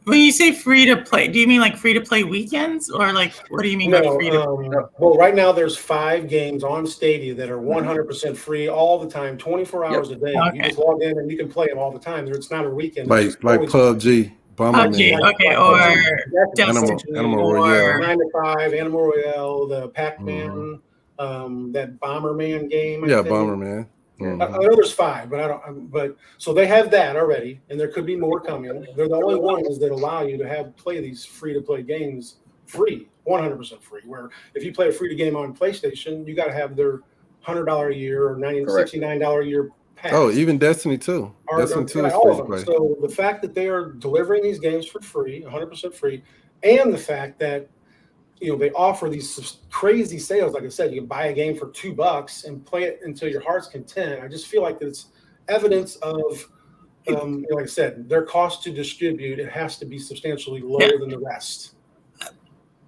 when you say free to play, do you mean like free to play weekends, or like what do you mean by free to play? Well, right now there's 5 games on Stadia that are 100% free all the time, 24 hours a day. Okay. You just log in and you can play them all the time. It's not a weekend. Like PUBG, Bomberman, Okay, or Destiny, Animal Royale, 9 to 5, Animal Royale, the Pac-Man, that Bomberman game. Yeah, Bomberman. I know there's 5, but I don't. But so they have that already, and there could be more coming. They're the only ones that allow you to play these free-to-play games free, 100% free. Where if you play a free-to game on PlayStation, you got to have their $100 a year or $69 a year past. Oh, even Destiny 2. Destiny 2 is all free of to them. play. So the fact that they are delivering these games for free, 100% free, and the fact that they offer these crazy sales. Like I said, you can buy a game for $2 and play it until your heart's content. I just feel like it's evidence of, like I said, their cost to distribute. It has to be substantially lower than the rest.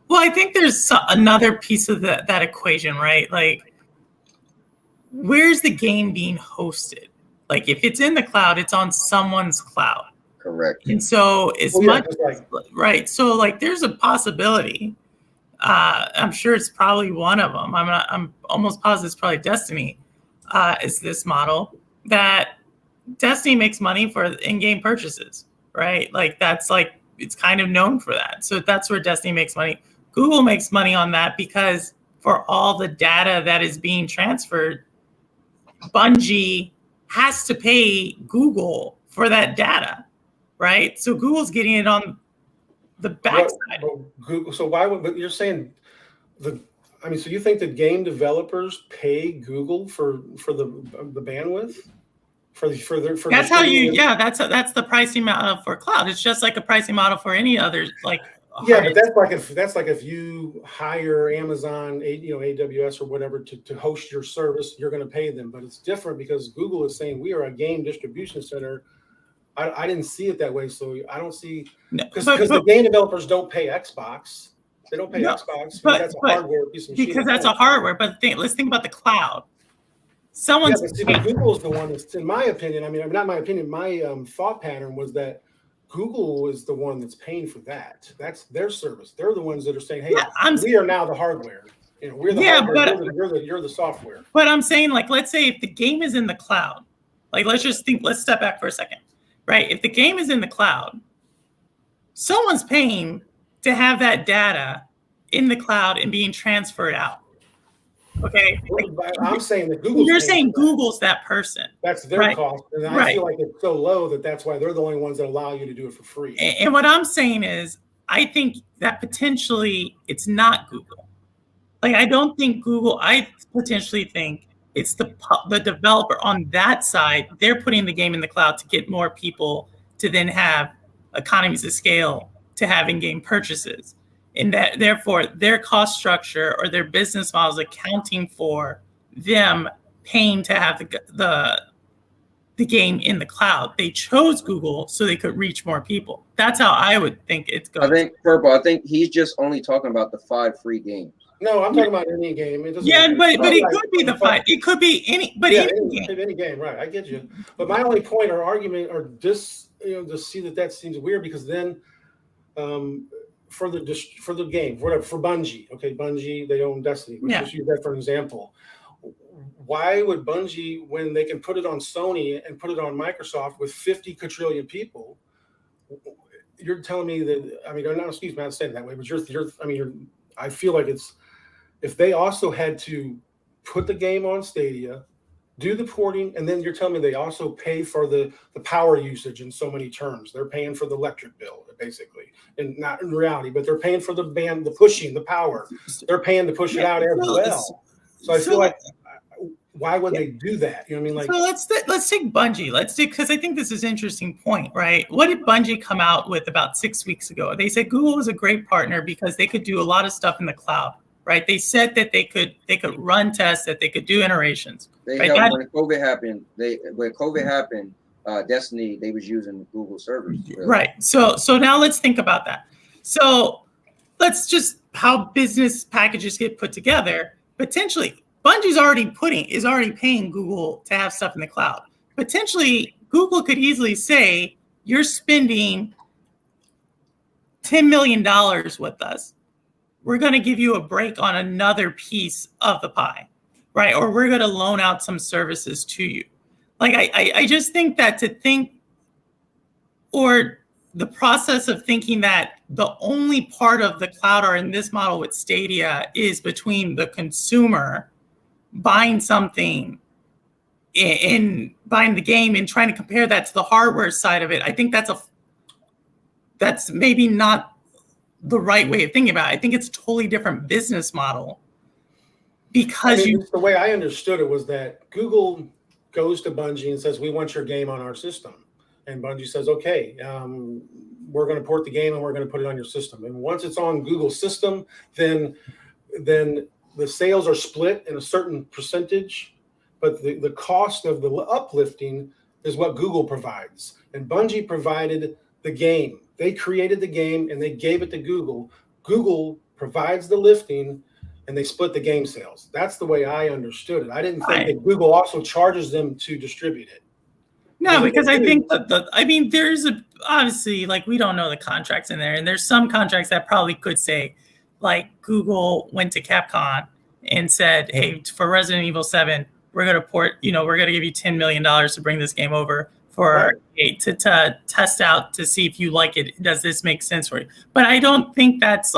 Well, I think there's another piece of that equation, right? Like, where's the game being hosted? Like, if it's in the cloud, it's on someone's cloud. Correct. And so right. So like, there's a possibility. I'm sure it's probably one of them. I'm almost positive it's probably Destiny. Is this model that Destiny makes money for in-game purchases, right? Like it's kind of known for that. So that's where Destiny makes money. Google makes money on that because for all the data that is being transferred, Bungie has to pay Google for that data, right? So Google's getting it on the backside. Google. So why would? But you're saying so you think the game developers pay Google for the bandwidth for that's how that's the pricing model for cloud. It's just like a pricing model for any other but that's like if you hire Amazon, AWS or whatever to host your service, you're going to pay them. But it's different because Google is saying we are a game distribution center. I didn't see it that way, so I don't see because the game developers don't pay Xbox. They don't pay Xbox because that's a hardware piece of shit. Because that's a hardware. But let's think about the cloud. Google's the one that's, in my opinion. I mean, not my opinion. My thought pattern was that Google is the one that's paying for that. That's their service. They're the ones that are saying, "Hey, we are now the hardware. We're the hardware. You're the software." But I'm saying, like, let's say if the game is in the cloud, like, let's step back for a second. Right? If the game is in the cloud, someone's paying to have that data in the cloud and being transferred out. Okay? I'm saying that Google's. You're saying Google's that person. That's their cost. And I feel like it's so low that's why they're the only ones that allow you to do it for free. And what I'm saying is, I think that potentially it's not Google. Like, I don't think Google, I potentially think it's the developer on that side. They're putting the game in the cloud to get more people to then have economies of scale to have in-game purchases. And that therefore their cost structure or their business model is accounting for them paying to have the game in the cloud. They chose Google so they could reach more people. That's how I would think it's going. I think he's just only talking about the 5 free games. No, I'm talking about any game. But it could be the 5. It could be any game, right? I get you. But my only point or argument or just to see that seems weird because then for the game, whatever, for Bungie, Bungie, they own Destiny. Let's just use that for an example. Why would Bungie, when they can put it on Sony and put it on Microsoft with 50 quadrillion people, you're telling me that? I mean, not excuse me, I'm not saying it that way, but I feel like it's. If they also had to put the game on Stadia, do the porting, and then you're telling me they also pay for the power usage in so many terms. They're paying for the electric bill, basically, and not in reality, but they're paying for the pushing, the power. They're paying to push it out as well. So I feel like, why would they do that? You know what I mean? Like, so let's take Bungie. Because I think this is an interesting point, right? What did Bungie come out with about 6 weeks ago? They said Google was a great partner because they could do a lot of stuff in the cloud. Right, they said that they could run tests, that they could do iterations. When COVID happened, Destiny, they was using Google servers. Really. Right. So now let's think about that. So let's just how business packages get put together. Potentially, Bungie's already paying Google to have stuff in the cloud. Potentially, Google could easily say you're spending $10 million with us. We're going to give you a break on another piece of the pie, right? Or we're going to loan out some services to you. Like, I just think that or the process of thinking that the only part of the cloud or in this model with Stadia is between the consumer buying something and buying the game and trying to compare that to the hardware side of it. I think that's maybe not the right way of thinking about it. I think it's a totally different business model because the way I understood it was that Google goes to Bungie and says, "We want your game on our system," and Bungie says, "Okay, we're going to port the game and we're going to put it on your system." And once it's on Google's system, then the sales are split in a certain percentage, but the cost of the uplifting is what Google provides. And Bungie provided the game. They created the game and they gave it to Google. Google provides the lifting and they split the game sales. That's the way I understood it. I didn't think that Google also charges them to distribute it. No, because I think there's obviously, like, we don't know the contracts in there, and there's some contracts that probably could say, like, Google went to Capcom and said, "Hey, for Resident Evil 7, we're going to port, we're going to give you $10 million to bring this game over for to test out to see if you like it. Does this make sense for you?" But I don't think that's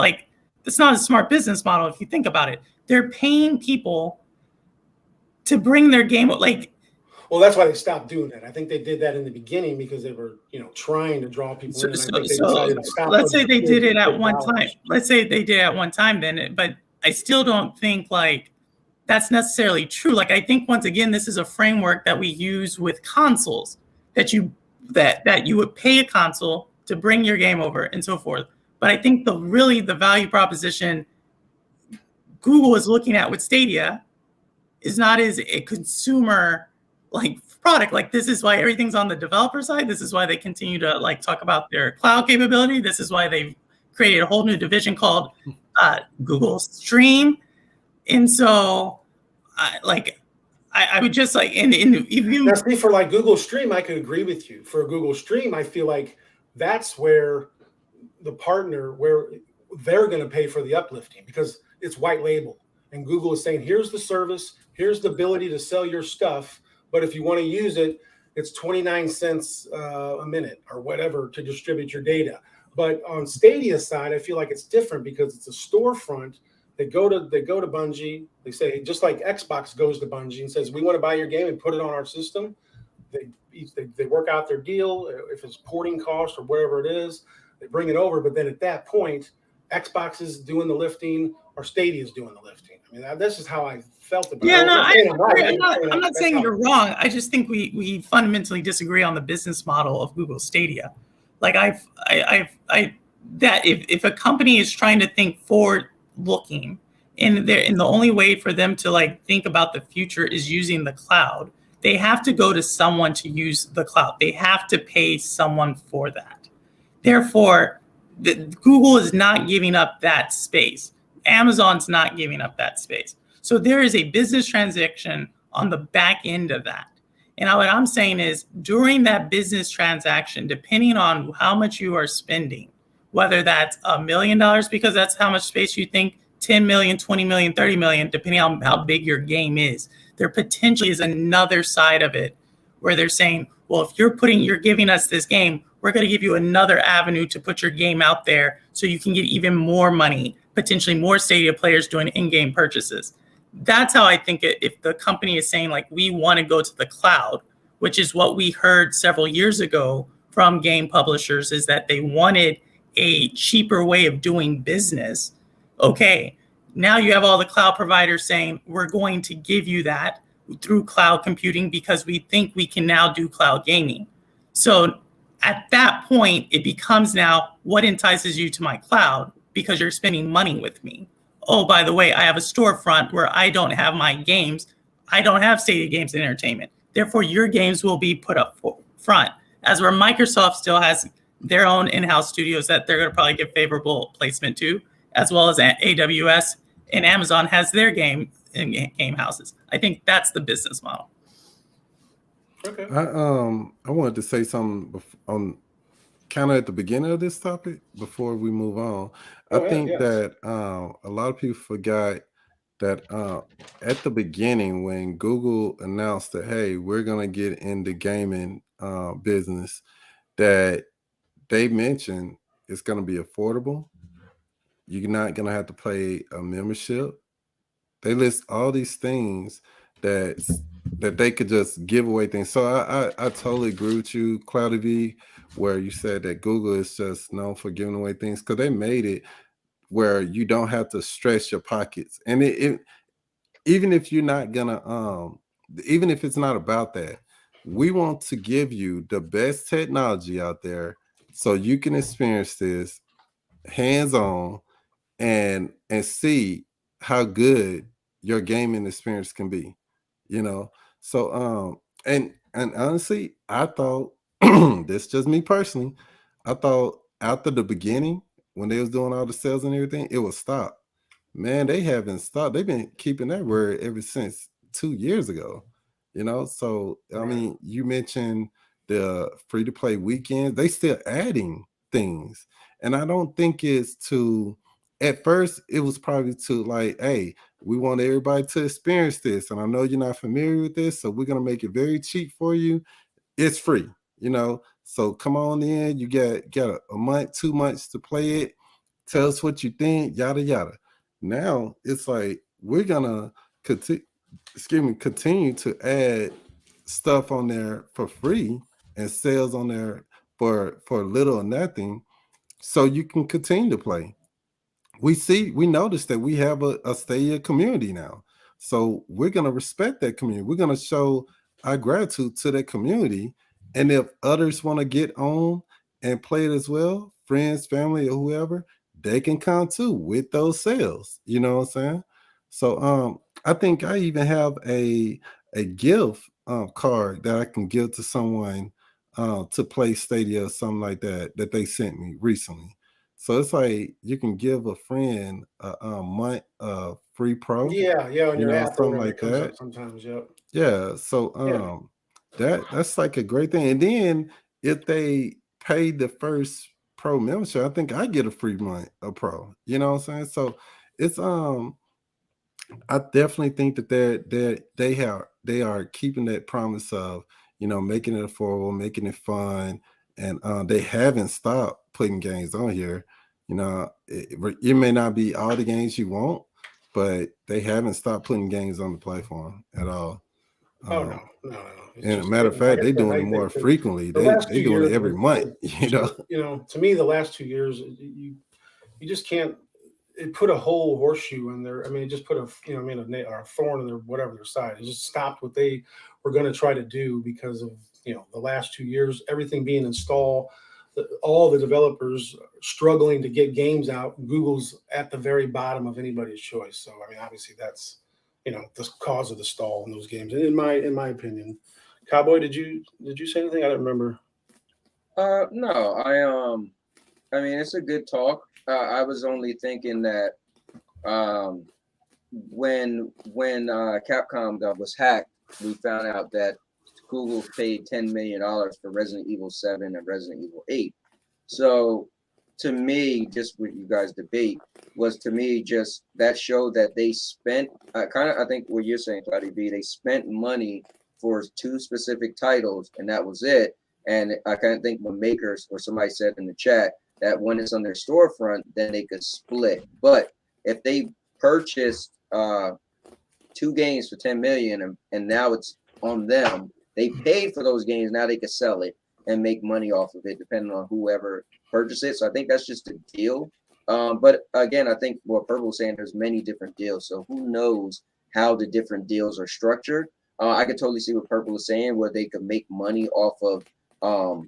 it's not a smart business model if you think about it. They're paying people to bring their game, well, that's why they stopped doing that. I think they did that in the beginning because they were, trying to draw people in. And I think they decided to stop. Let's say they did it at one time. Let's say they did it at one time then, but I still don't think that's necessarily true. I think, once again, this is a framework that we use with consoles, that you would pay a console to bring your game over and so forth. But I think the value proposition Google is looking at with Stadia is not as a consumer product. This is why everything's on the developer side. This is why they continue to talk about their cloud capability. This is why they've created a whole new division called Google Stream. And so I would just now, see, for Google Stream, I could agree with you. For Google Stream, I feel like that's where the partner, where they're going to pay for the uplifting because it's white label. And Google is saying, here's the service, here's the ability to sell your stuff. But if you want to use it, it's 29 cents a minute or whatever to distribute your data. But on Stadia side, I feel like it's different because it's a storefront. They go to Bungie. They say, just like Xbox goes to Bungie and says, "We want to buy your game and put it on our system." They work out their deal. If it's porting cost or whatever it is, they bring it over. But then at that point, Xbox is doing the lifting or Stadia is doing the lifting. I mean, this is how I felt about it. Yeah, no, I'm not saying you're wrong. I just think we fundamentally disagree on the business model of Google Stadia. That if a company is trying to think forward looking, and the only way for them to think about the future is using the cloud, they have to go to someone to use the cloud. They have to pay someone for that. Therefore, Google is not giving up that space. Amazon's not giving up that space. So there is a business transaction on the back end of that. And what I'm saying is, during that business transaction, depending on how much you are spending, whether that's $1 million because that's how much space you think, 10 million, 20 million, 30 million, depending on how big your game is, there potentially is another side of it where they're saying, well, if you're giving us this game, we're going to give you another avenue to put your game out there so you can get even more money, potentially more Stadia players doing in-game purchases. That's how I think if the company is saying, we want to go to the cloud, which is what we heard several years ago from game publishers, is that they wanted a cheaper way of doing business. Okay, now you have all the cloud providers saying, we're going to give you that through cloud computing because we think we can now do cloud gaming. So at that point, it becomes now, what entices you to my cloud? Because you're spending money with me. Oh, by the way, I have a storefront where I don't have my games. I don't have Stadia Games and Entertainment. Therefore, your games will be put up front. As where Microsoft still has their own in-house studios that they're going to probably give favorable placement to, as well as AWS and Amazon has their game houses. I think that's the business model. Okay. I wanted to say something on kind of at the beginning of this topic before we move on. I think that a lot of people forgot that at the beginning when Google announced that, hey, we're going to get into gaming business, that they mentioned it's going to be affordable. You're not going to have to pay a membership. They list all these things that they could just give away things. So I totally agree with you, Cloudy V, where you said that Google is just known for giving away things because they made it where you don't have to stretch your pockets. And it even if you're not gonna even if it's not about that, we want to give you the best technology out there so you can experience this hands-on and see how good your gaming experience can be, you know. So and honestly, I thought this just me personally, I thought after the beginning when they was doing all the sales and everything, it would stop. Man, they haven't stopped. They've been keeping that word ever since 2 years ago, you know. So I Right. mean, you mentioned the free to play weekends, they still adding things. And I don't think it's to, at first it was probably to like, hey, we want everybody to experience this. And I know you're not familiar with this, so we're gonna make it very cheap for you. It's free, you know. So come on in. You got a month, 2 months to play it. Tell us what you think, yada yada. Now it's like we're gonna continue, continue to add stuff on there for free and sales on there for little or nothing, so you can continue to play. We notice that we have a Stadia community now. So we're gonna respect that community. We're gonna show our gratitude to that community. And if others want to get on and play it as well, friends, family, or whoever, they can come too with those sales. You know what I'm saying? So I think I even have a gift card that I can give to someone to play Stadia or something like that that they sent me recently. So it's like you can give a friend a month free pro, Yeah, yeah, on you your know, app or something whatever it like comes up that. sometimes. Yep. Yeah. So Yeah. that's like a great thing. And then if they pay the first pro membership, I think I get a free month of pro. You know what I'm saying? So it's I definitely think that they are keeping that promise of, you know, making it affordable, making it fun, and they haven't stopped putting games on here. You know, it may not be all the games you want, but they haven't stopped putting games on the platform at all. Oh no, Um, no, no. It's and a just matter of like fact, I they said. doing I it more think that frequently. the They last they two doing it years every month. You know. you know, to me, the last 2 years, you just can't. It put a whole horseshoe in there. I mean, it just put a I mean, or a thorn in their whatever their side. It just stopped what they were going to try to do because of the last 2 years, everything being installed, all the developers struggling to get games out. Google's at the very bottom of anybody's choice. So I mean, obviously that's the cause of the stall in those games. In my opinion, Cowboy, did you say anything? I don't remember. No, I mean, it's a good talk. I was only thinking that um, when Capcom was hacked, we found out that Google paid $10 million for Resident Evil 7 and Resident Evil 8. So to me, just what you guys debate was to me just that showed that they spent kind of, I think what you're saying, Cloudy B, they spent money for two specific titles and that was it. And I kind of think when makers or somebody said in the chat that when it's on their storefront, then they could split. But if they purchased two games for 10 million and now it's on them, they paid for those games, now they can sell it and make money off of it depending on whoever purchased it. So I think that's just a deal. But again, I think what Purple was saying, there's many different deals. So who knows how the different deals are structured. I could totally see what Purple is saying, where they could make money off of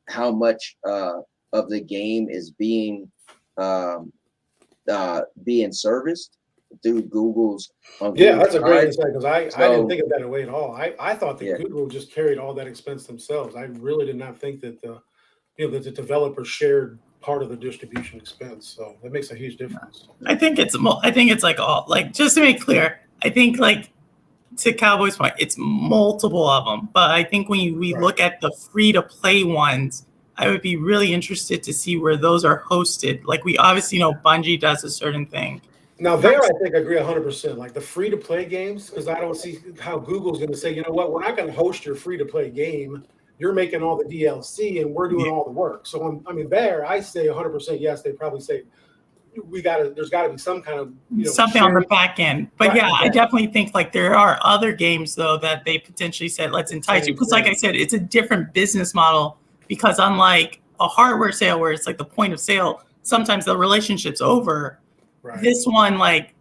how much of the game is being serviced through Google's Yeah, Google's that's a great side. insight because I So didn't think of that way at all. I thought that yeah, Google just carried all that expense themselves. I really did not think that the developer shared part of the distribution expense. So that makes a huge difference. I think it's like all, like, just to make clear, I think, like, to Cowboys' point, it's multiple of them. But I think when we Right. look at the free to play ones, I would be really interested to see where those are hosted. Like, we obviously know Bungie does a certain thing. Now there, I think I agree 100%. Like the free to play games, because I don't see how Google's going to say, you know what, we're not going to host your free to play game. You're making all the DLC and we're doing all the work. So I mean, there I say 100% yes. They probably say there's got to be some kind of something on the sharing. back end. But Right, yeah, I exactly. definitely think like there are other games though that they potentially said let's entice you, because like I said, it's a different business model, because unlike a hardware sale where it's like the point of sale, sometimes the relationship's over. Right. This one, like,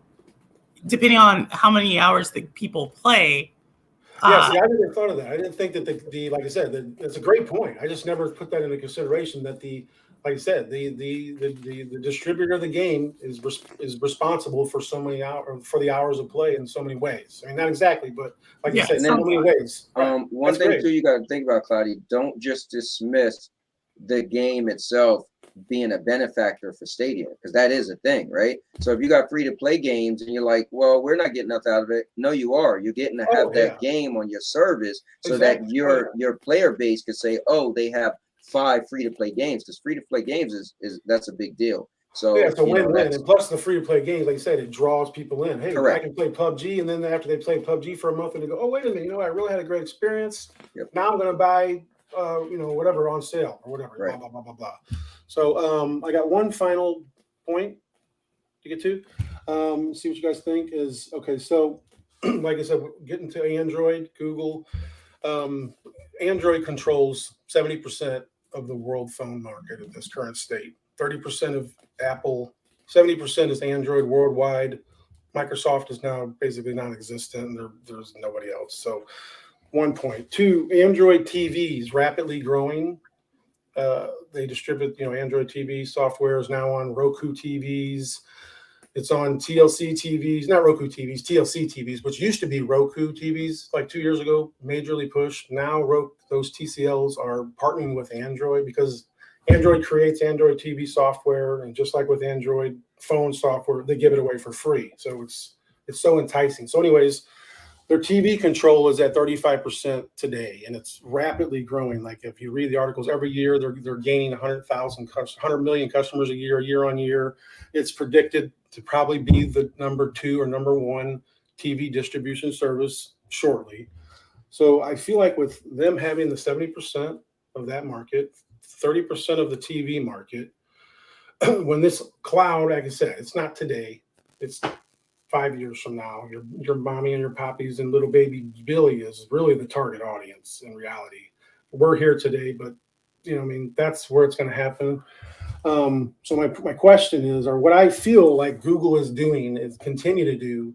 depending on how many hours the people play, Yeah, see, I never thought of that. I didn't think that the like I said, that's a great point. I just never put that into consideration that like I said, the distributor of the game is responsible for so many hours for the hours of play in so many ways. I mean, not exactly, but like you Yeah, said, and so then, many ways. one That's thing great. too you got to think about, Cloudy, don't just dismiss the game itself being a benefactor for Stadia, because that is a thing, right? So if you got free to play games and you're like, well, we're not getting nothing out of it. No, you are. You're getting to have Oh, that yeah. game on your service so Exactly. that your player base could say, oh, they have 5 free to play games, because free to play games is that's a big deal. So Yeah, it's a you know, win-win, and plus the free-to-play games, like you said, it draws people in. Hey, I Correct. can play PUBG, and then after they play PUBG for a month, and they go, "Oh, wait a minute, I really had a great experience. Yep. Now I'm going to buy, whatever on sale or whatever." Right. Blah blah blah blah blah. So I got one final point to get to. See what you guys think is okay. So, like I said, getting to Android, Google, Android controls 70% of the world phone market at this current state. 30% of Apple, 70% is Android worldwide. Microsoft is now basically non-existent, and there's nobody else. So 1 point. 2, Android TVs rapidly growing. They distribute, Android TV software is now on Roku TVs. It's on TLC TVs, not Roku TVs, TLC TVs, which used to be Roku TVs like 2 years ago, majorly pushed. Now those TCLs are partnering with Android because Android creates Android TV software, and just like with Android phone software, they give it away for free. So it's so enticing. So anyways, their TV control is at 35% today, and it's rapidly growing. Like if you read the articles every year, they're gaining 100 million customers a year on year. It's predicted to probably be the number 2 or number 1 TV distribution service shortly. So I feel like with them having the 70% of that market, 30% of the TV market, when this cloud, like I said, it's not today, it's 5 years from now, your mommy and your poppies and little baby Billy is really the target audience in reality. We're here today, but that's where it's going to happen. So my question is, or what I feel like Google is doing is continue to do,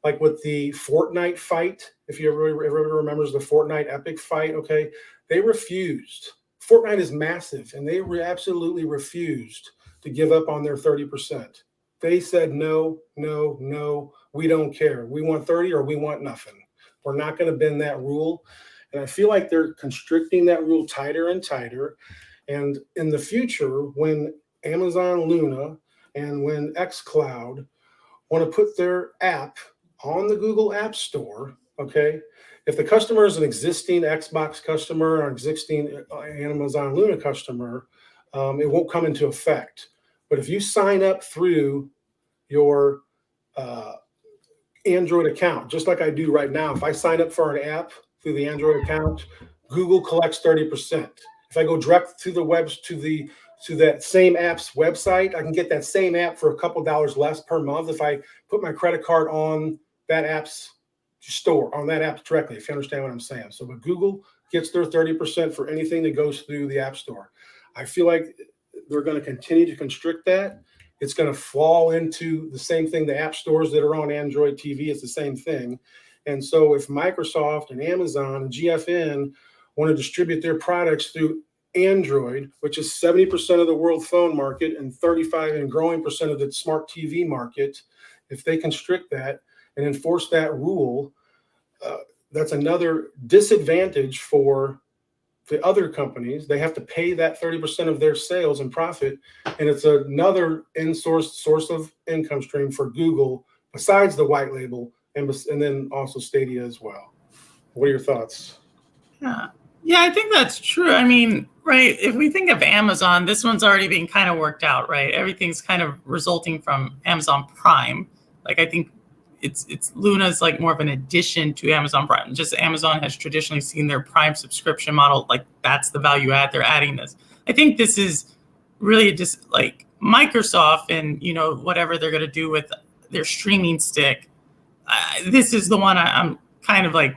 like with the Fortnite fight. If you ever remembers the Fortnite Epic fight, okay, they refused. Fortnite is massive, and they absolutely refused to give up on their 30%. They said, no, we don't care. We want 30 or we want nothing. We're not going to bend that rule. And I feel like they're constricting that rule tighter and tighter. And in the future, when Amazon Luna and when xCloud want to put their app on the Google App Store, okay, if the customer is an existing Xbox customer or existing Amazon Luna customer, it won't come into effect. But if you sign up through your Android account, just like I do right now, if I sign up for an app through the Android account, Google collects 30%. If I go direct to the web to that same app's website, I can get that same app for a couple dollars less per month if I put my credit card on that app's store, on that app directly, if you understand what I'm saying. So, but Google gets their 30% for anything that goes through the App Store. I feel like they're going to continue to constrict that. It's going to fall into the same thing. The app stores that are on Android TV is the same thing. And so if Microsoft and Amazon and GFN want to distribute their products through Android, which is 70% of the world phone market and 35 and growing percent of the smart TV market, if they constrict that and enforce that rule, that's another disadvantage for the other companies. They have to pay that 30% of their sales and profit, and it's another source of income stream for Google besides the white label, and then also Stadia as well. What are your thoughts? Yeah, I think that's true. I mean, right, if we think of Amazon, this one's already being kind of worked out, right? Everything's kind of resulting from Amazon Prime. Like, I think it's Luna's like more of an addition to Amazon Prime. Just Amazon has traditionally seen their Prime subscription model, like that's the value add. They're adding this. I think this is really just like Microsoft and, whatever they're going to do with their streaming stick. This is the one I'm kind of like,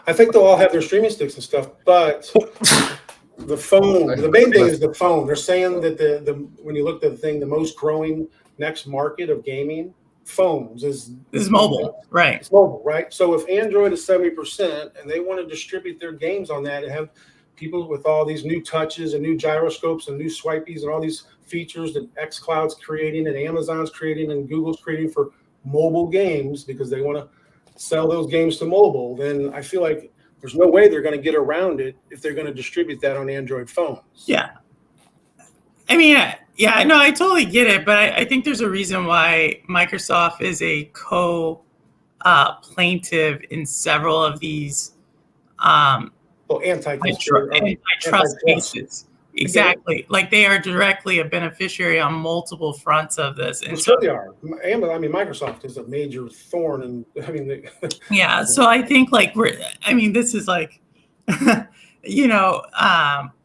I think they'll all have their streaming sticks and stuff, but the phone, the main thing is the phone. They're saying that when you look at the thing, the most growing next market of gaming phones This is mobile, right? It's mobile, right? So if Android is 70% and they want to distribute their games on that and have people with all these new touches and new gyroscopes and new swipies and all these features that xCloud's creating and Amazon's creating and Google's creating for mobile games because they want to sell those games to mobile, then I feel like there's no way they're going to get around it if they're going to distribute that on Android phones. Yeah. I mean, yeah, no, I totally get it, but I think there's a reason why Microsoft is a plaintiff in several of these antitrust cases. Exactly. Like they are directly a beneficiary on multiple fronts of this. And so they are. Microsoft is a major thorn. And yeah. So I think this is like,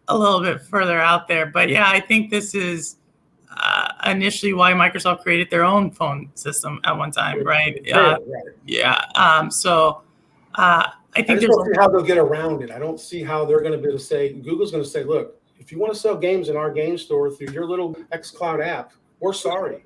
a little bit further out there, but yeah, I think this is initially why Microsoft created their own phone system at one time, right? Yeah. So I think I don't see how they'll get around it. I don't see how they're going to be able to say, Google's going to say, look, if you want to sell games in our game store through your little xCloud app, we're sorry.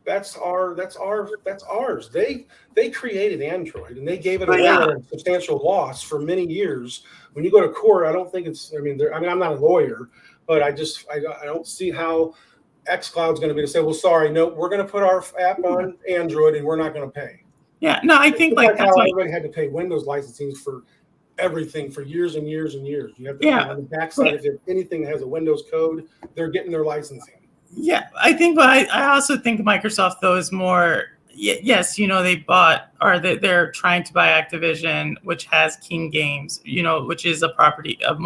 That's ours. They created Android and they gave it away at a substantial loss for many years. When you go to court, I don't think it's. I'm not a lawyer, but I don't see how xCloud's going to be to say, well, sorry, no, we're going to put our app on Android and we're not going to pay. Yeah, no, I think that's how everybody had to pay Windows licensing for everything for years and years and years. You have to on the backside, if anything that has a Windows code, they're getting their licensing. Yeah, I think, but I also think Microsoft though is more. Yes, they bought or they're trying to buy Activision, which has King Games, which is a property of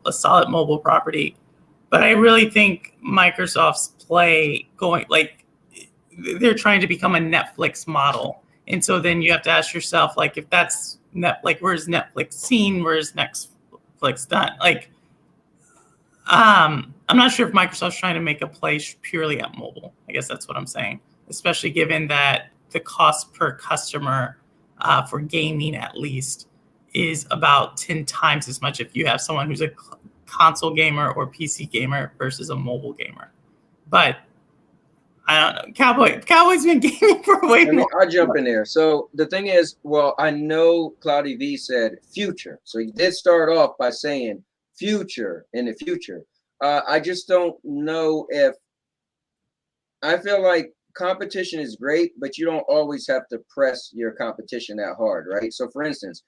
a solid mobile property. But I really think Microsoft's play they're trying to become a Netflix model, and so then you have to ask yourself, if that's where's Netflix seen? Where's Netflix done? I'm not sure if Microsoft's trying to make a play purely at mobile. I guess that's what I'm saying, especially given that the cost per customer for gaming, at least, is about 10 times as much if you have someone who's a console gamer or PC gamer versus a mobile gamer. But I don't know. Cowboy's been gaming for way more. I'll jump in there. So the thing is, I know Cloudy V said future. So he did start off by saying future in the future. I just don't know if I feel like competition is great, but you don't always have to press your competition that hard, right? So for instance,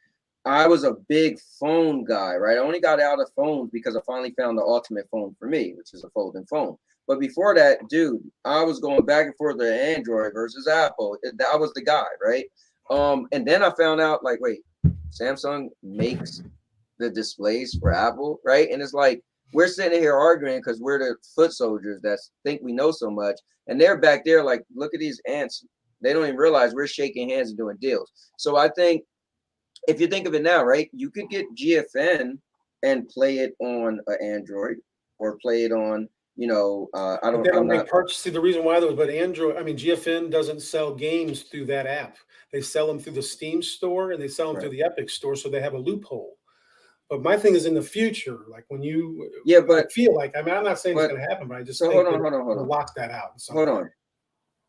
I was a big phone guy, right? I only got out of phones because I finally found the ultimate phone for me, which is a folding phone. But before that, dude, I was going back and forth to Android versus Apple. I was the guy, right? And then I found out, wait, Samsung makes the displays for Apple, right? And it's like, we're sitting here arguing because we're the foot soldiers that think we know so much. And they're back there like, look at these ants. They don't even realize we're shaking hands and doing deals. So I think if you think of it now, right, you could get GFN and play it on an Android or play it on, See, the reason why but Android, GFN doesn't sell games through that app. They sell them through the Steam store and they sell them through the Epic store. So they have a loophole. But my thing is in the future, when you, I feel like, I'm not saying it's going to happen, but I just think hold on. Lock that out. Hold on.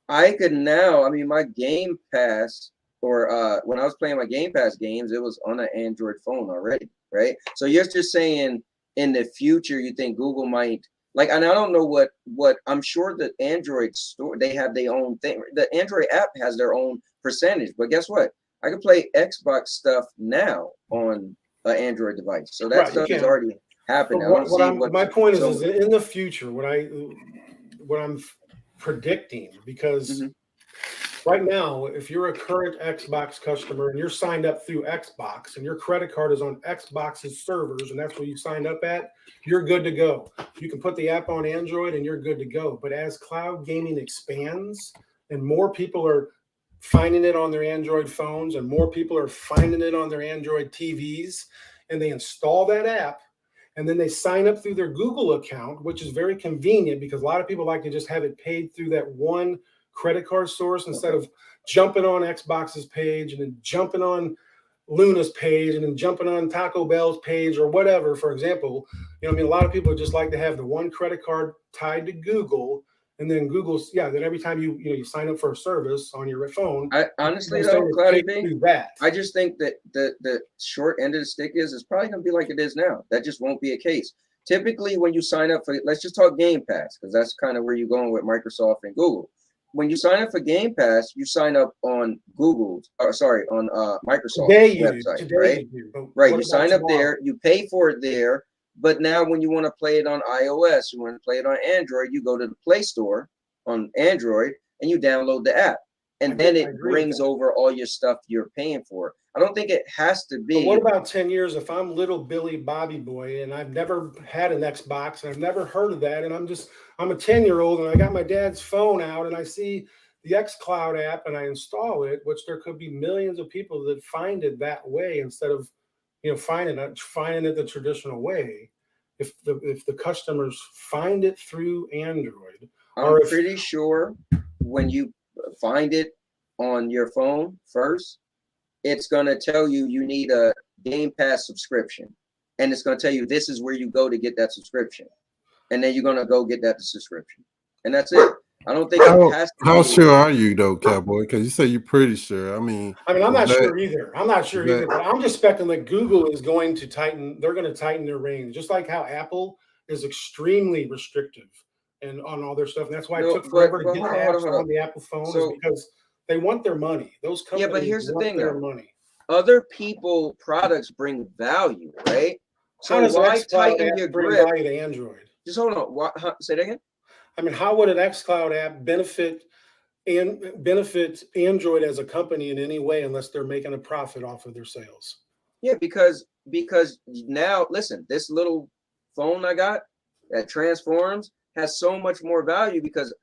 I could now, my Game Pass, or when I was playing my Game Pass games, it was on an Android phone already, right? So you're just saying in the future, you think Google might, and I don't know what I'm sure the Android store, they have their own thing. The Android app has their own percentage, but guess what? I can play Xbox stuff now on an Android device. So that stuff is already happening. My point is in the future, what I'm predicting, because right now, if you're a current Xbox customer and you're signed up through Xbox and your credit card is on Xbox's servers and that's where you signed up at, you're good to go. You can put the app on Android and you're good to go. But as cloud gaming expands and more people are finding it on their Android phones and more people are finding it on their Android TVs, and they install that app and then they sign up through their Google account, which is very convenient because a lot of people like to just have it paid through that one credit card source instead of jumping on Xbox's page and then jumping on Luna's page and then jumping on Taco Bell's page or whatever. For example, a lot of people just like to have the one credit card tied to Google And then Google's, then every time you sign up for a service on your phone, I honestly they're saying though, it's Cloudy paid B, through that. I just think that the short end of the stick is it's probably gonna be like it is now. That just won't be a case. Typically, when you sign up for, let's just talk Game Pass, because that's kind of where you're going with Microsoft and Google. When you sign up for Game Pass, you sign up on Microsoft website, Today right? you do. But Right. what You about sign up tomorrow? there, you pay for it there, but now when you want to play it on iOS, you want to play it on Android, you go to the Play Store on Android and you download the app. And then it brings over all your stuff you're paying for. I don't think it has to But be. what about 10 years if I'm little Billy Bobby Boy and I've never had an Xbox and I've never heard of that, and I'm a 10-year-old and I got my dad's phone out and I see the xCloud app and I install it, which there could be millions of people that find it that way instead of finding it the traditional way. If the customers find it through Android, I'm pretty sure when you find it on your phone first, it's going to tell you you need a Game Pass subscription. And it's going to tell you this is where you go to get that subscription. And then you're going to go get that subscription. And that's it. I don't think it has to How be. sure are you though, Cowboy? Because you say you're pretty sure. I mean, I'm not sure either. I'm not sure either. But I'm just expecting that Google is going to tighten. They're going to tighten their reins, just like how Apple is extremely restrictive and on all their stuff. And that's why it took forever to get apps on the Apple phone, is because they want their money. Those companies but here's the want thing, their though. money. Other people products bring value, right? So how does why tighten your bring grip? value to Android? Just hold on. Say that again. I mean, how would an xCloud app benefit Android as a company in any way unless they're making a profit off of their sales? Yeah, because now listen, this little phone I got that transforms has so much more value because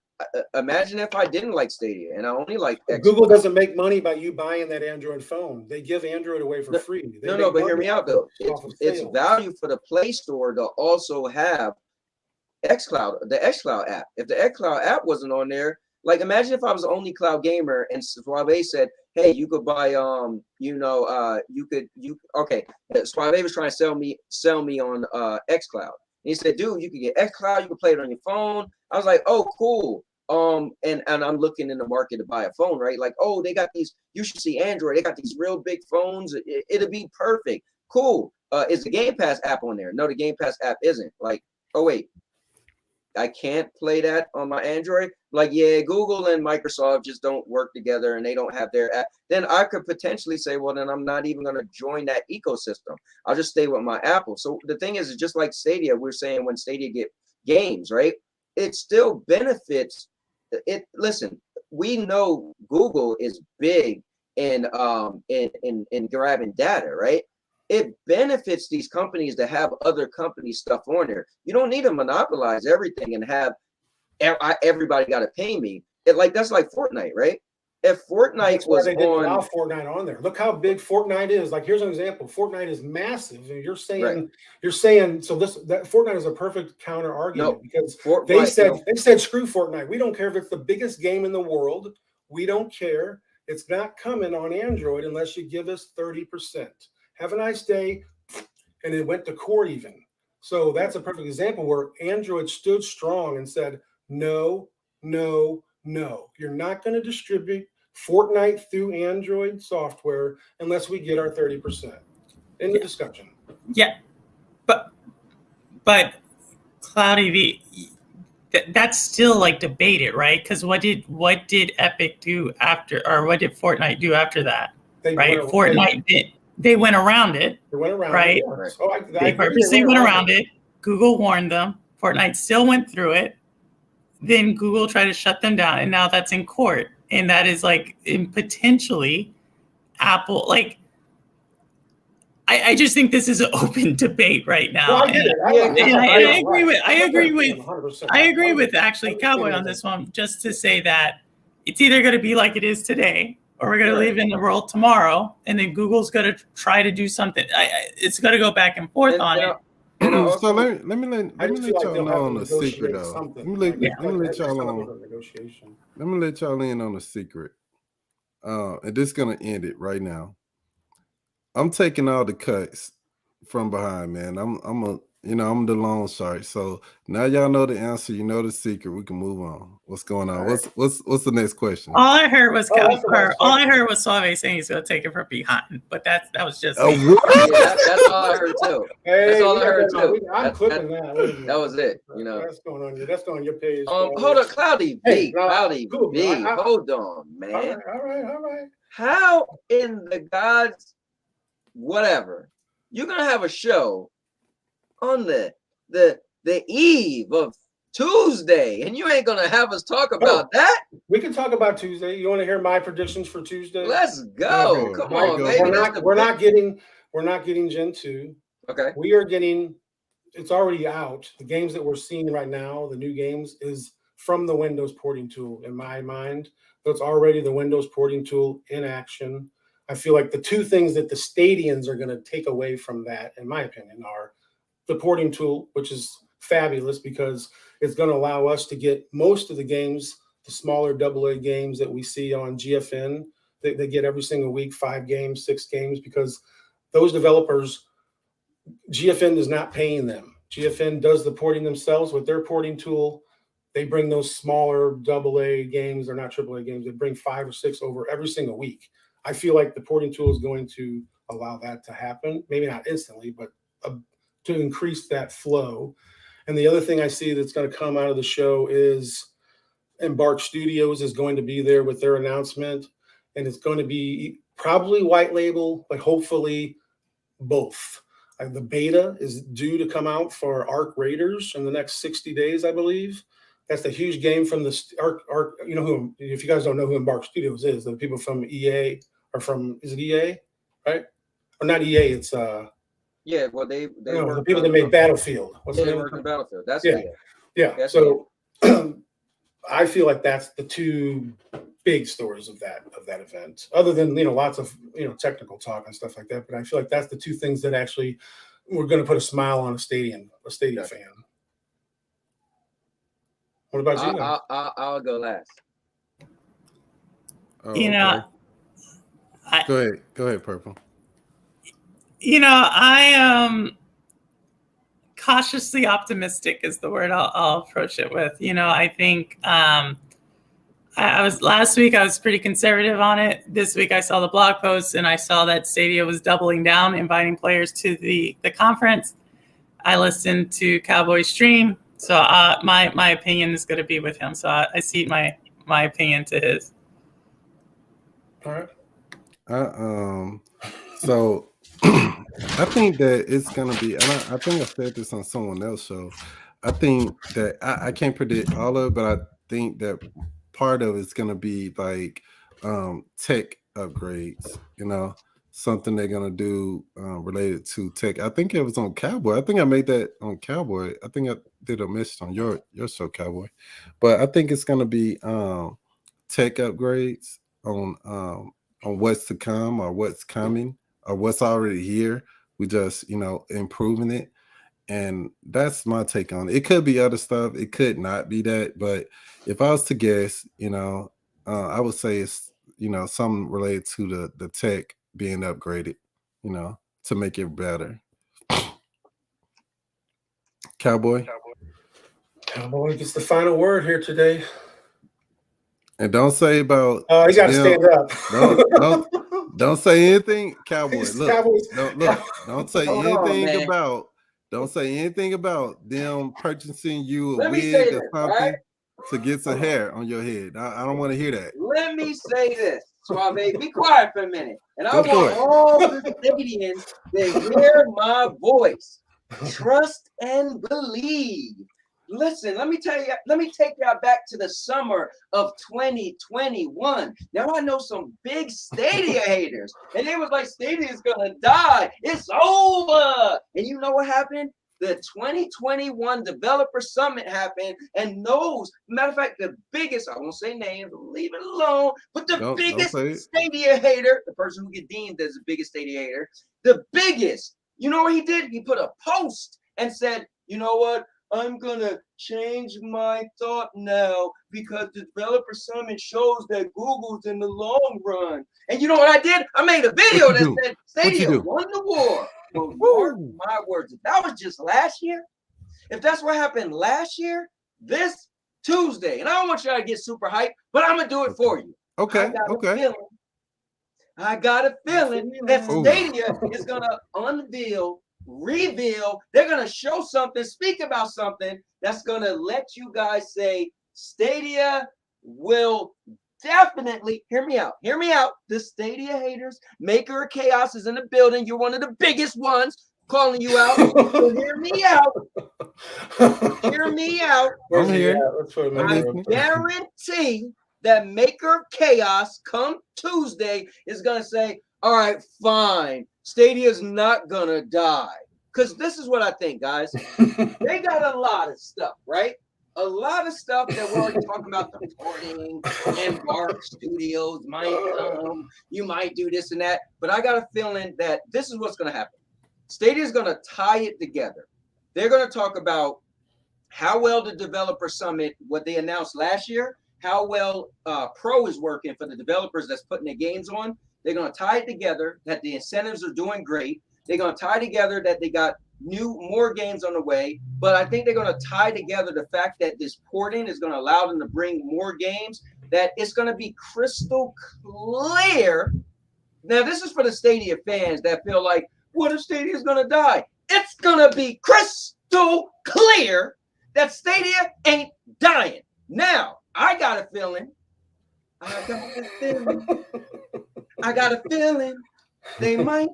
imagine if I didn't like Stadia and I only like xCloud. Google doesn't make money by you buying that Android phone. They give Android away for free. But hear me out though. It's value for the Play Store to also have xCloud, the xCloud app. If the xCloud app wasn't on there, like imagine if I was the only cloud gamer and Suave said, "Hey, you could buy Suave was trying to sell me on xCloud." And he said, "Dude, you can get xCloud, you can play it on your phone." I was like, "Oh, cool." And I'm looking in the market to buy a phone, right? Like, oh, they got these, you should see Android. They got these real big phones. It'll be perfect. Cool. Is the Game Pass app on there? No, the Game Pass app isn't. Like, oh wait, I can't play that on my Android. Like, yeah, Google and Microsoft just don't work together and they don't have their app. Then I could potentially say, well, then I'm not even going to join that ecosystem. I'll just stay with my Apple. So the thing is just like Stadia, we're saying when Stadia get games, right? It still benefits it. Listen, we know Google is big in grabbing data, right? It benefits these companies to have other companies' stuff on there. You don't need to monopolize everything and have everybody got to pay me. That's like Fortnite, right? If Fortnite was they didn't allow Fortnite on there. Look how big Fortnite is. Like, here's an example. Fortnite is massive, and you're saying so that Fortnite is a perfect counter argument because they said screw Fortnite. We don't care if it's the biggest game in the world. We don't care. It's not coming on Android unless you give us 30%. Have a nice day. And it went to court even. So that's a perfect example where Android stood strong and said, no, no, no. You're not going to distribute Fortnite through Android software unless we get our 30%. In the discussion. Yeah. But Cloudy, that's still like debated, right? Because what did Epic do after, or what did Fortnite do after that? They went around it, right? They purposely went around it. Google warned them. Fortnite still went through it. Then Google tried to shut them down, and now that's in court. And that is like potentially Apple. Like, I just think this is an open debate right now. I agree with actually Cowboy on this one, just to say that it's either going to be like it is today, or we're going to live in the world tomorrow, and then Google's going to try to do something. It's going to go back and forth on it. So let me let y'all know on a secret though. Let me let y'all in on a secret. And this is gonna end it right now. I'm taking all the cuts from behind, man. I'm gonna I'm the loan shark. So now y'all know the answer. You know the secret. We can move on. What's going on? All right. What's the next question? All I heard was Oh, that's the last all I question. heard was Suave saying he's gonna take it for behind, but that was just Oh, me. what? Yeah, that's all I heard too. Hey, That's all we I got heard that on. too. I'm That- clipping that. Wait a minute. That was it. That's going on your. That's going on your page. Hold on, Cloudy Hey, B. no, Cloudy cool, B. I- Hold on, All man. right, all right. How in the God's whatever you're gonna have a show on the eve of Tuesday, and you ain't gonna have us talk about that? We can talk about Tuesday. You want to hear my predictions for Tuesday? Let's go. Go, Come go, on, go. baby. We're not getting Gen 2. Okay. We are getting, it's already out. The games that we're seeing right now, the new games, is from the Windows porting tool in my mind. So it's already the Windows porting tool in action. I feel like the two things that the Stadians are going to take away from that, in my opinion, are the porting tool, which is fabulous because it's going to allow us to get most of the games, the smaller AA games that we see on GFN. They get every single week, 5 games, 6 games, because those developers, GFN is not paying them. GFN does the porting themselves with their porting tool. They bring those smaller AA games, or not AAA games. They bring 5 or 6 over every single week. I feel like the porting tool is going to allow that to happen. Maybe not instantly, but to increase that flow. And the other thing I see that's going to come out of the show is Embark Studios is going to be there with their announcement, and it's going to be probably white label, but hopefully both. The beta is due to come out for Arc Raiders in the next 60 days, I believe. That's the huge game from the Arc. You know who? If you guys don't know who Embark Studios is, the people from EA are from. Is it EA? Right? Or not EA? It's Yeah, well, they the people that made Battlefield. What's the they name? work in Battlefield. That's Yeah. it. Yeah. That's So I feel like that's the two big stories of that event. Other than lots of technical talk and stuff like that, but I feel like that's the two things that actually we're going to put a smile on a Stadia fan. What about you guys? I'll go last. Oh, You know, okay. Go ahead, Purple. I am cautiously optimistic is the word I'll approach it with. I think I was last week, I was pretty conservative on it. This week I saw the blog post and I saw that Stadia was doubling down, inviting players to the conference. I listened to Cowboy's stream. So my opinion is going to be with him. So I see my opinion to his. All right. So I think that it's gonna be, and I think I said this on someone else's show. I think that I can't predict all of it, but I think that part of it's gonna be like tech upgrades, something they're gonna do related to tech. I think it was on Cowboy. I think I made that on Cowboy. I think I did a message on your show, Cowboy. But I think it's gonna be tech upgrades on what's to come or what's coming or what's already here. We just improving it, and that's my take on it. It could be other stuff. It could not be that, but if I was to guess, I would say it's something related to the tech being upgraded, to make it better. Cowboy gets the final word here today. And don't say about Oh, you got to stand up. Don't say anything, Cowboy. Look, Cowboys. don't say Hold on, anything man. about. Don't say anything about them purchasing you a Let me say wig this, or something right? to get some hair on your head. I don't want to hear that. Let me say this, Suave. Be quiet for a minute. And I Go for want it. all the Canadians to hear my voice. Trust and believe. Listen, let me take y'all back to the summer of 2021. Now I know some big Stadia haters, and they was like, Stadia is gonna die. It's over. And you know what happened? The 2021 Developer Summit happened, and matter of fact, the biggest, I won't say names, leave it alone, but the Don't biggest say it. Stadia hater, the person who get deemed as the biggest Stadia hater, the biggest, you know what he did? He put a post and said, you know what? I'm gonna change my thought now because the Developer Summit shows that Google's in the long run. And you know what I did? I made a video What'd you that do? said What'd you Stadia do? won the war. Well, mark my words. If that was just last year, if that's what happened last year, this Tuesday, and I don't want you to get super hyped, but I'm gonna do it for you. Okay. I got a feeling that Ooh. Stadia is gonna reveal, they're gonna show something, speak about something that's gonna let you guys say Stadia will definitely hear me out. The Stadia haters, Maker of Chaos is in the building. You're one of the biggest ones calling you out. So hear me out. Where's I'm he here. at? Let's put him in I there. guarantee that Maker of Chaos come Tuesday is going to say, all right, fine. Stadia's not going to die. Because this is what I think, guys. They got a lot of stuff, right? A lot of stuff that we're already talking about, the porting, Embark Studios might come. You might do this and that. But I got a feeling that this is what's going to happen. Stadia is going to tie it together. They're going to talk about how well the Developer Summit, what they announced last year, how well Pro is working for the developers that's putting their games on. They're going to tie it together that the incentives are doing great. They're going to tie together that they got more games on the way. But I think they're going to tie together the fact that this porting is going to allow them to bring more games, that it's going to be crystal clear. Now, this is for the Stadia fans that feel like, what if Stadia is going to die? It's going to be crystal clear that Stadia ain't dying. Now, I got a feeling they might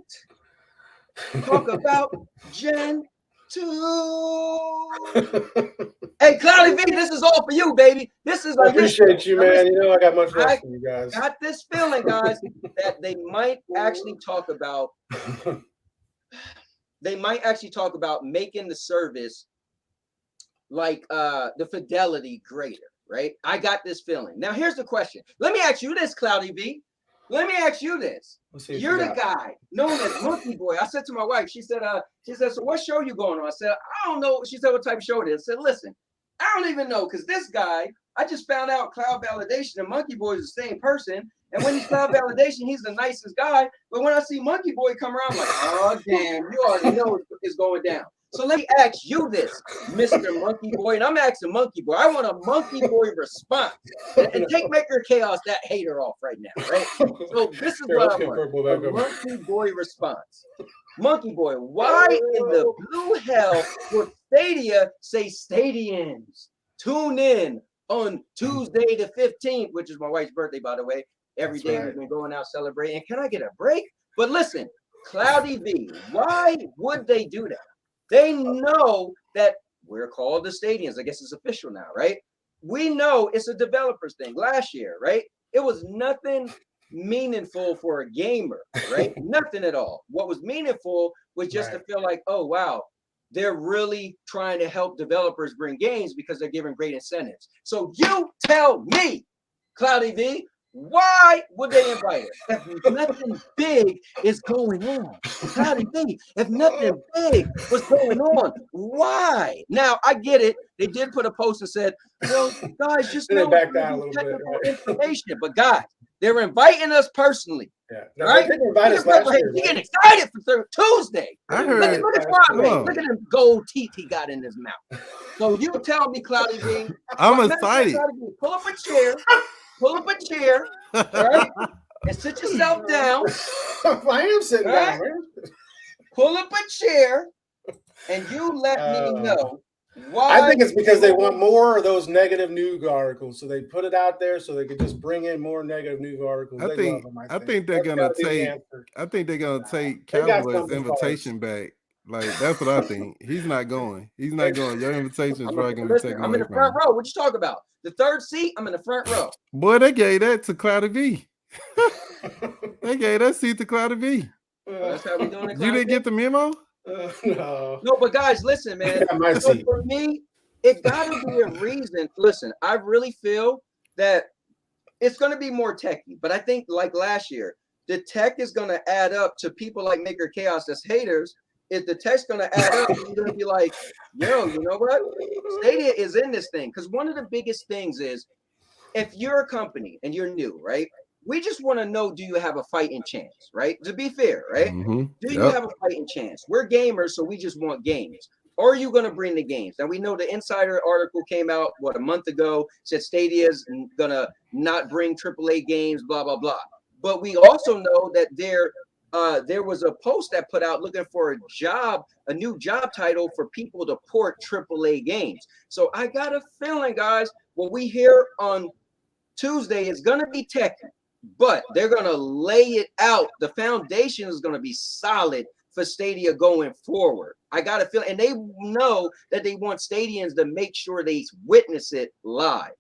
talk about Gen 2. Hey, Cloudy V, this is all for you, baby. This is I like appreciate you, man. You know I got much love I for you guys. got this feeling, guys, that they might actually talk about making the service like the fidelity greater, right? I got this feeling. Now here's the question. Let me ask you this, Cloudy V. Let me ask you this. You're the guy known as Monkey Boy. I said to my wife, she said, so what show you going on? I said, I don't know. She said, what type of show it is? I said, listen, I don't even know, because this guy, I just found out Cloud Validation and Monkey Boy is the same person. And when he's Cloud Validation, he's the nicest guy. But when I see Monkey Boy come around, I'm like, oh, damn, you already know it's going down. So let me ask you this, Mr. Monkey Boy, and I'm asking Monkey Boy. I want a Monkey Boy response. And take Maker Chaos, that hater, off right now, right? So this is what I want, a Monkey Boy response. Monkey Boy, why in the blue hell would Stadia say Stadians? Tune in on Tuesday the 15th, which is my wife's birthday, by the way. Every day we've been going out celebrating. Can I get a break? But listen, Cloudy V, why would they do that? They know that we're called the Stadians. I guess it's official now, right? We know it's a developers thing. Last year, right? It was nothing meaningful for a gamer, right? Nothing at all. What was meaningful was just to feel like, oh, wow, they're really trying to help developers bring games because they're giving great incentives. So you tell me, Cloudy V, why would they invite us? If nothing big is going on, Cloudy V, if nothing big was going on, why? Now, I get it. They did put a post and said, well, guys, just know back down a little bit, right? information. But guys, they're inviting us personally. Yeah. No, right? They didn't invite us last year, He's getting excited for Tuesday. I heard. Look at Friday. Look at him gold teeth he got in his mouth. So you tell me, Cloudy V. I'm excited. Pull up a chair. Pull up a chair, all right, and sit yourself down. I am sitting down, man. Pull up a chair, and you let me know why. I think it's because they want more of those negative news articles, so they put it out there so they could just bring in more negative news articles. I think they're gonna take Cowboy's invitation back. Like, that's what I think. He's not going. He's not going. Your invitation is probably gonna be taken away. I'm in the front row. What you talk about? The third seat. I'm in the front row. Boy, they gave that to Cloudy V. They gave that seat to Cloudy V. That's how we doing it. You didn't get the memo? No, but guys, listen, man. So for me, it got to be a reason. Listen, I really feel that it's going to be more techy, but I think like last year, the tech is going to add up to people like Maker Chaos as haters. if the tech's gonna add up, you're gonna be like, yo, you know what? Stadia is in this thing. Because one of the biggest things is if you're a company and you're new, right? We just want to know, do you have a fighting chance, right? To be fair, right? Do you have a fighting chance? We're gamers, so we just want games. Or are you going to bring the games? Now, we know the Insider article came out, what, a month ago, said Stadia's going to not bring AAA games, blah, blah, blah. But we also know that there was a post that put out looking for a new job title for people to port AAA games. So I got a feeling, guys, what we hear on Tuesday is going to be Tekken, but they're going to lay it out. The foundation is going to be solid for Stadia going forward. I got a feeling, and they know that they want Stadians to make sure they witness it live.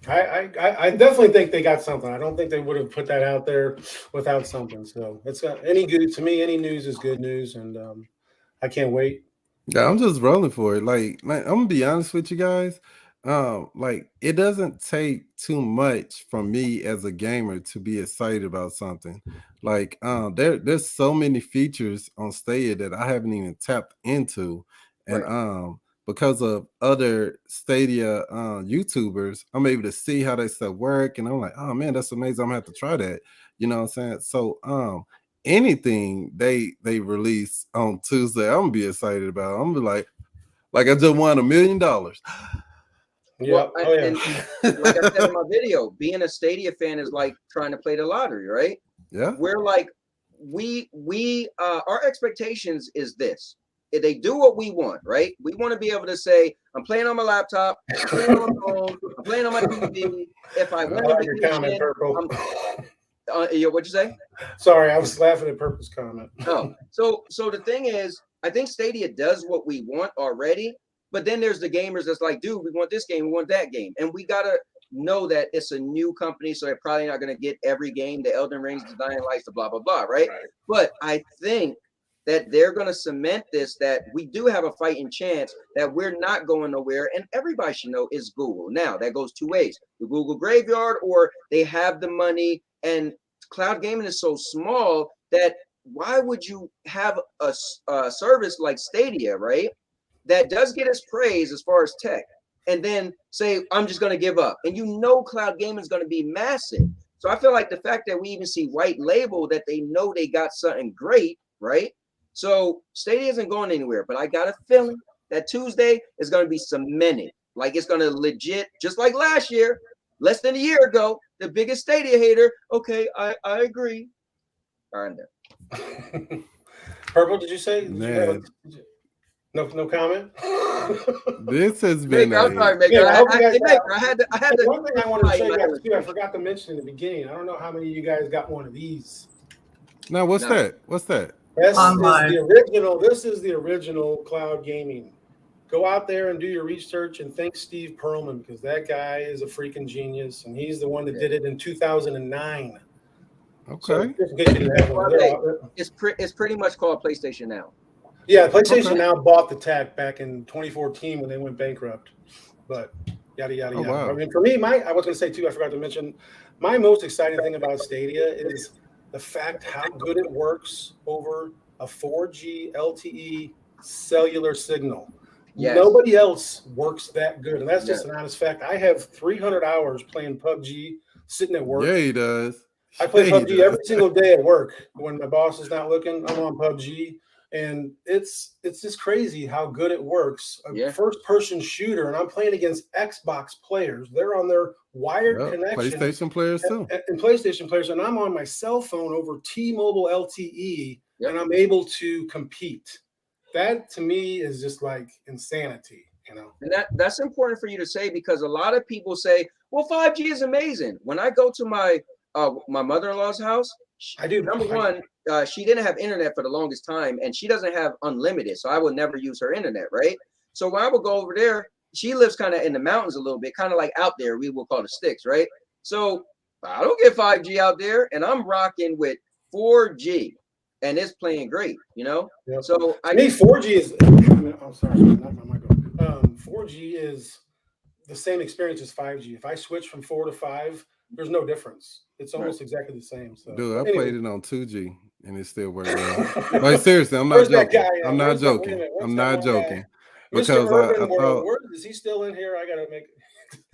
I definitely think they got something. I don't think they would have put that out there without something. So it's any good to me. Any news is good news, and I can't wait. Yeah, I'm just rolling for it. Like I'm gonna be honest with you guys. Like it doesn't take too much from me as a gamer to be excited about something. Like there's so many features on Stadia that I haven't even tapped into, and Right. Because of other Stadia YouTubers, I'm able to see how they stuff work, and I'm like, oh man, that's amazing. I'm gonna have to try that. You know what I'm saying? So anything they release on Tuesday, I'm gonna be excited about. I'm gonna be like I just won $1 million. Yeah. Well, Oh yeah. and like I said in my video, being a Stadia fan is like trying to play the lottery, right? Yeah. We're like, our expectations is this. If they do what we want, right? We want to be able to say, I'm playing on my laptop, I'm playing on my phone, I'm playing on my TV. If I win I like your comment, Purple. what'd you say? Sorry, I was laughing at Purple's comment. No. So the thing is, I think Stadia does what we want already, but then there's the gamers that's like, dude, we want this game, we want that game. And we gotta know that it's a new company, so they're probably not gonna get every game, the Elden Rings, the Dying Lights, the blah, blah, blah, right? But I think that they're gonna cement this, that we do have a fighting chance, that we're not going nowhere. And everybody should know is Google. Now that goes two ways. The Google graveyard, or they have the money, and cloud gaming is so small that why would you have a service like Stadia, right? That does get us praise as far as tech, and then say, I'm just going to give up. And you know cloud gaming is going to be massive. So I feel like the fact that we even see white label, that they know they got something great, right? So Stadia isn't going anywhere, but I got a feeling that Tuesday is going to be cemented. Like it's going to legit, just like last year, less than a year ago, the biggest Stadia hater. Okay, I agree. All right, there. Purple, did you say? Man. No comment. This has been. I'm sorry, Maker. Yeah, I had to. One thing I wanted to say, guys, too, I forgot to mention in the beginning. I don't know how many of you guys got one of these. Now, what's that? What's that? This is the original. This is the original cloud gaming. Go out there and do your research and thank Steve Perlman, because that guy is a freaking genius, and he's the one that did it in 2009. Okay. So, it's pretty much called PlayStation Now. Yeah, PlayStation Now bought the tech back in 2014 when they went bankrupt. But yada yada yada. Wow. I mean, for me, I was going to say too, I forgot to mention, my most exciting thing about Stadia is the fact how good it works over a 4G LTE cellular signal. Yes. Nobody else works that good, and that's just an honest fact. I have 300 hours playing PUBG sitting at work. Yeah, he does. I play PUBG every single day at work. When my boss is not looking, I'm on PUBG. And it's just crazy how good it works. A first-person shooter, and I'm playing against Xbox players. They're on their wired connection. PlayStation players too. And PlayStation players, and I'm on my cell phone over T-Mobile LTE, and I'm able to compete. That to me is just like insanity, you know. And that's important for you to say, because a lot of people say, "Well, 5G is amazing." When I go to my mother-in-law's house, number one, she didn't have internet for the longest time, and she doesn't have unlimited, so I would never use her internet, right? So when I would go over there, she lives kind of in the mountains a little bit, kind of like out there, we will call the sticks, right? So I don't get 5G out there, and I'm rocking with 4G, and it's playing great, you know? Yep. So I mean, 4G is, I'm sorry, not my microphone. 4G is the same experience as 5G. If I switch from 4 to 5, there's no difference. It's almost exactly the same. So, dude, I played it on 2G. and it still worked well. Like seriously, I'm not Where's that joking. guy at? I'm not Where's that- wait a joking. minute, where's I'm that not one guy? joking. Mr. Because Urban I World. thought Where, is he still in here? I gotta make.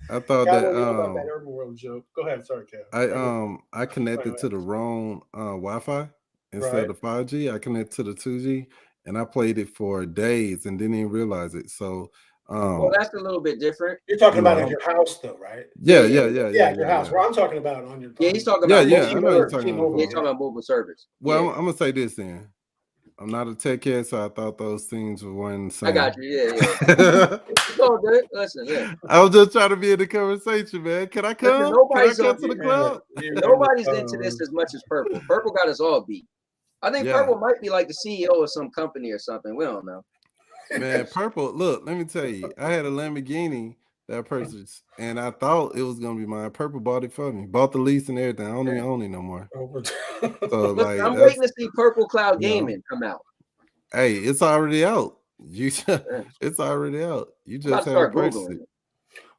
I thought Cowboy, that you know about that Urban World joke. Go ahead. Sorry, Kev. I connected to the wrong Wi-Fi instead of 5G. I connected to the 2G, and I played it for days and didn't even realize it. So Well, that's a little bit different. You're talking about No. at your house, though, right? yeah, at your house. Well, I'm talking about on your. Yeah, he's talking Yeah, about yeah, mobile I know you're service. talking about He's talking about mobile service. Well, Yeah. I'm gonna say this then. I'm not a tech head, so I thought those things were one same. I got you. Yeah. It's all good. Listen, yeah. I was just trying to be in the conversation, man. Can I come? Can I nobody's come on- to the club? Nobody's into this as much as Purple. Purple got us all beat. I think Yeah. Purple might be like the CEO of some company or something. We don't know. Man, Purple, look, let me tell you, I had a Lamborghini that I purchased, and I thought it was gonna be mine. Purple bought it for me, bought the lease and everything. I don't even own it no more. So Look, like, I'm that's- waiting to see Purple Cloud you know. Gaming come out. hey, it's already out. It's already out. You I'm about just to have to start purchase Googling it. it.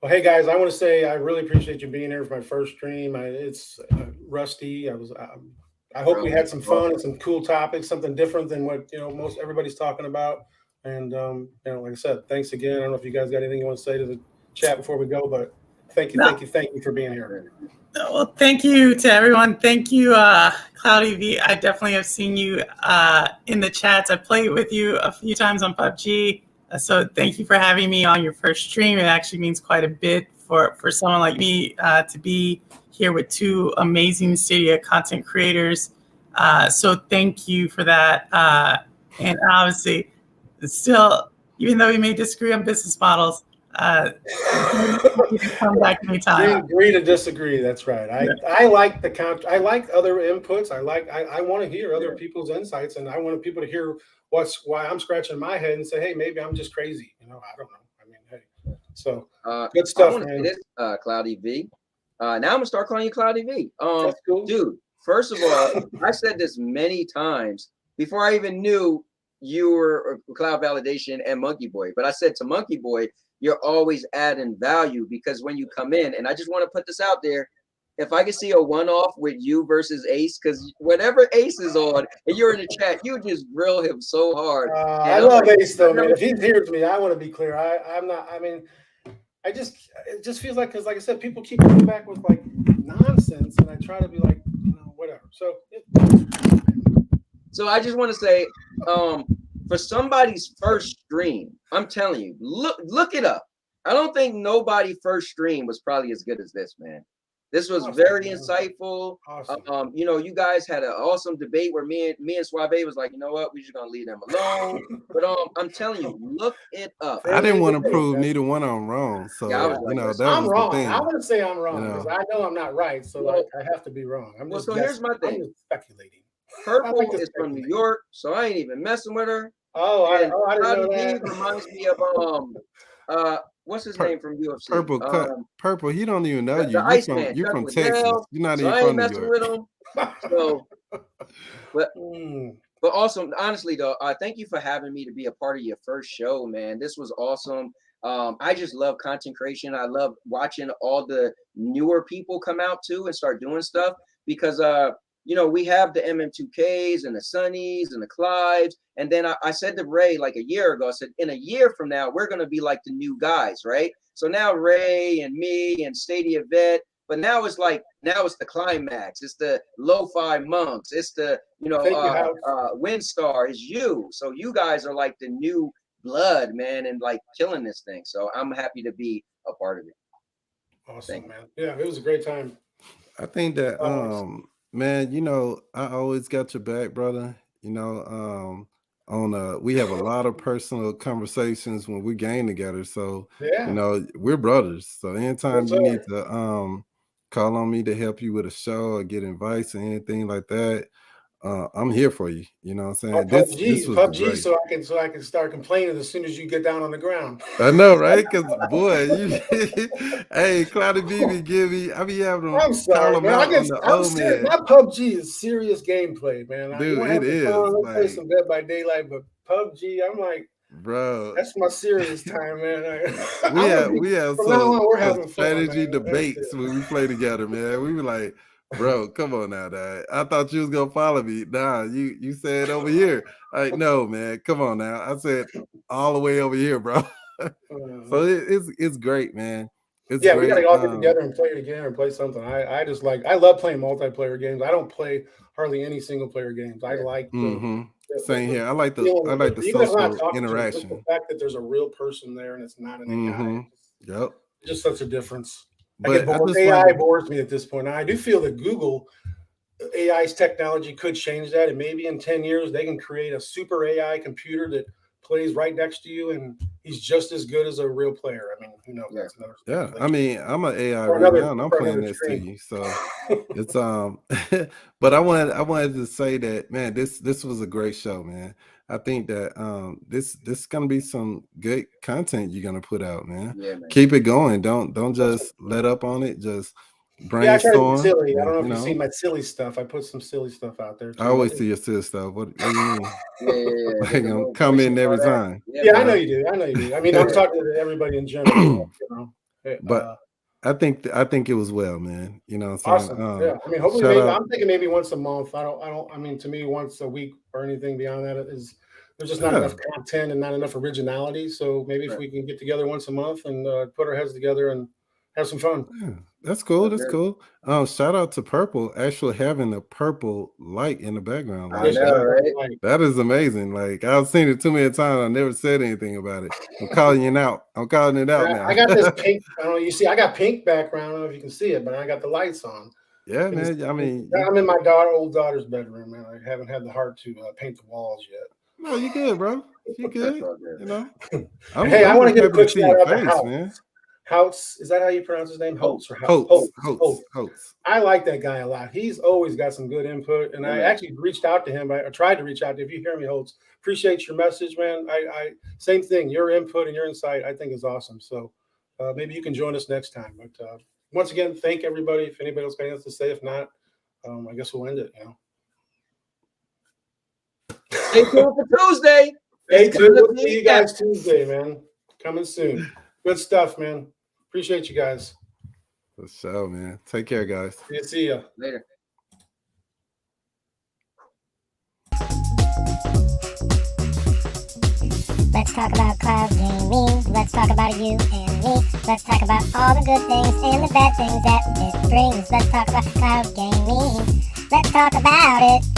Well, hey guys, I want to say I really appreciate you being here for my first stream. It's rusty. I hope we had some fun and some cool topics, something different than what most everybody's talking about. And like I said, thanks again. I don't know if you guys got anything you want to say to the chat before we go, but thank you for being here. Well, thank you to everyone. Thank you, Cloudy V. I definitely have seen you in the chats. I played with you a few times on PUBG. So thank you for having me on your first stream. It actually means quite a bit for someone like me to be here with two amazing Stadia content creators. So thank you for that. And obviously, still, even though we may disagree on business models, you can come back anytime. Agree to disagree. That's right. I like I like other inputs. I want to hear other people's insights, and I want people to hear why I'm scratching my head and say, hey, maybe I'm just crazy. I don't know. I mean, hey, so good stuff, I man. this, Cloudy V. Now I'm gonna start calling you Cloudy V. That's cool. Dude, first of all, I said this many times before I even knew you were Cloud Validation and Monkey Boy. But I said to Monkey Boy, you're always adding value because when you come in, and I just want to put this out there, if I could see a one-off with you versus Ace, because whenever Ace is on and you're in the chat, you just grill him so hard. I love Ace though, man. If he's here with me, I want to be clear. I'm not. I mean, it just feels like, because like I said, people keep coming back with like nonsense, and I try to be like, whatever. So I just want to say, for somebody's first stream, I'm telling you, look it up. I don't think nobody's first stream was probably as good as this, man. This was very insightful. Awesome. You guys had an awesome debate where me and Suave was like, you know what, we're just gonna leave them alone. But I'm telling you, look it up. I didn't want to prove neither one of them wrong. So Yeah, I was like, that I'm was wrong. the thing. I want to say I'm wrong because I know I'm not right. So like, I have to be wrong. I'm just here's my thing. I'm just speculating. Purple is from New York, so I ain't even messing with her. I didn't know that. Reminds me of what's his name from UFC? Purple. He don't even know you. The Iceman. You're from Liddell. Texas. You're not So I even ain't from New messing York. with him. So, but also, honestly though, thank you for having me to be a part of your first show, man. This was awesome. I just love content creation. I love watching all the newer people come out too and start doing stuff because we have the MM2Ks and the Sunnies and the Clives. And then I said to Ray like a year ago, I said, in a year from now, we're going to be like the new guys, right? So now Ray and me and Stadia Vet, but now it's the Climax. It's the Lo-Fi Monks. It's the, Windstar is you. So you guys are like the new blood, man, and like killing this thing. So I'm happy to be a part of it. Awesome, man. Yeah, it was a great time. I think that, man, I always got your back, brother. We have a lot of personal conversations when we game together. So, we're brothers. So anytime you need to call on me to help you with a show or get advice or anything like that, I'm here for you. You know what I'm saying? This was PUBG, great. so I can start complaining as soon as you get down on the ground. I know, right? Because boy, hey, Cloudy BB, I be having them. I'm sorry, man. I'm serious. My PUBG is serious gameplay, man. Dude, it is. Let's play some Dead by Daylight, but PUBG, I'm like, bro, that's my serious time, man. We have some we're having strategy fun, debates when we play together, man. We were like, Bro, come on now, Dad. I thought you was gonna follow me. Nah, you said over here. Like, no, man, come on now. I said all the way over here, bro. So it's great, man. It's Yeah, we great. gotta all get together and play it again or play something. I love playing multiplayer games. I don't play hardly any single player games. I like Same here. I like the even if I'm not social talking to them, just interaction. the fact that there's a real person there and it's not an AI. Yep. Just such a difference. But I just AI wanted- bores me at this point. I do feel that Google AI's technology could change that, and maybe in 10 years they can create a super AI computer that plays right next to you, and he's just as good as a real player. I mean, who knows? Yeah. That's another Yeah, I speculation. mean, I'm an AI Or right another- now, and I'm or playing another this to stream. you. So it's but I wanted to say that, man, this was a great show, man. I think that this is gonna be some good content you're gonna put out, man. Yeah, man. Keep it going. Don't just let up on it. Just Yeah, I try to be brainstorm. silly. I don't know if you you've know. seen my silly stuff. I put some silly stuff out there. Too. I always see your silly stuff. What do you mean? Yeah. Like, The I'm little commenting voice and every all that. time. Yeah, I man. know you do. I know you do. I mean, I'm talking to everybody in general. You know. But I think it was well, man. You know what I'm saying? Awesome. Yeah. I mean, hopefully, shout maybe, out- I'm thinking maybe once a month. I mean, to me, once a week or anything beyond that is there's just not Yeah. enough content and not enough originality. So maybe if Right. we can get together once a month and put our heads together and have some fun. Yeah, that's cool. That's That's good. cool. Shout out to Purple actually having a purple light in the background. I Like, know, right? Like, that is amazing. Like, I've seen it too many times. I never said anything about it. I'm calling it out. I'm calling it out now. I got this pink. I don't know. You see, I got pink background. I don't know if you can see it, but I got the lights on. Yeah, man. I mean, I'm in my old daughter's bedroom, and I haven't had the heart to paint the walls yet. no, you good, bro. You good. That's all good. You know. Hey, I want to just give a happy quick see shout your out to face, House. man. House, is that how you pronounce his name? Holtz or Holtz. Holtz. I like that guy a lot. He's always got some good input, and I Yeah. actually reached out to him. I tried to reach out to him. If you hear me, Holtz, appreciate your message, man. I same thing. Your input and your insight, I think, is awesome. So maybe you can join us next time. But once again, thank everybody. If anybody else got anything to say, if not, I guess we'll end it. You know. Stay tuned for Tuesday. Hey, It's dude, gonna we'll be see you guys Tuesday, man. Coming soon. Good stuff, man. Appreciate you guys. For sure, man. Take care, guys. See ya. Later. Let's talk about cloud gaming. Let's talk about you and me. Let's talk about all the good things and the bad things that it brings. Let's talk about cloud gaming. Let's talk about it.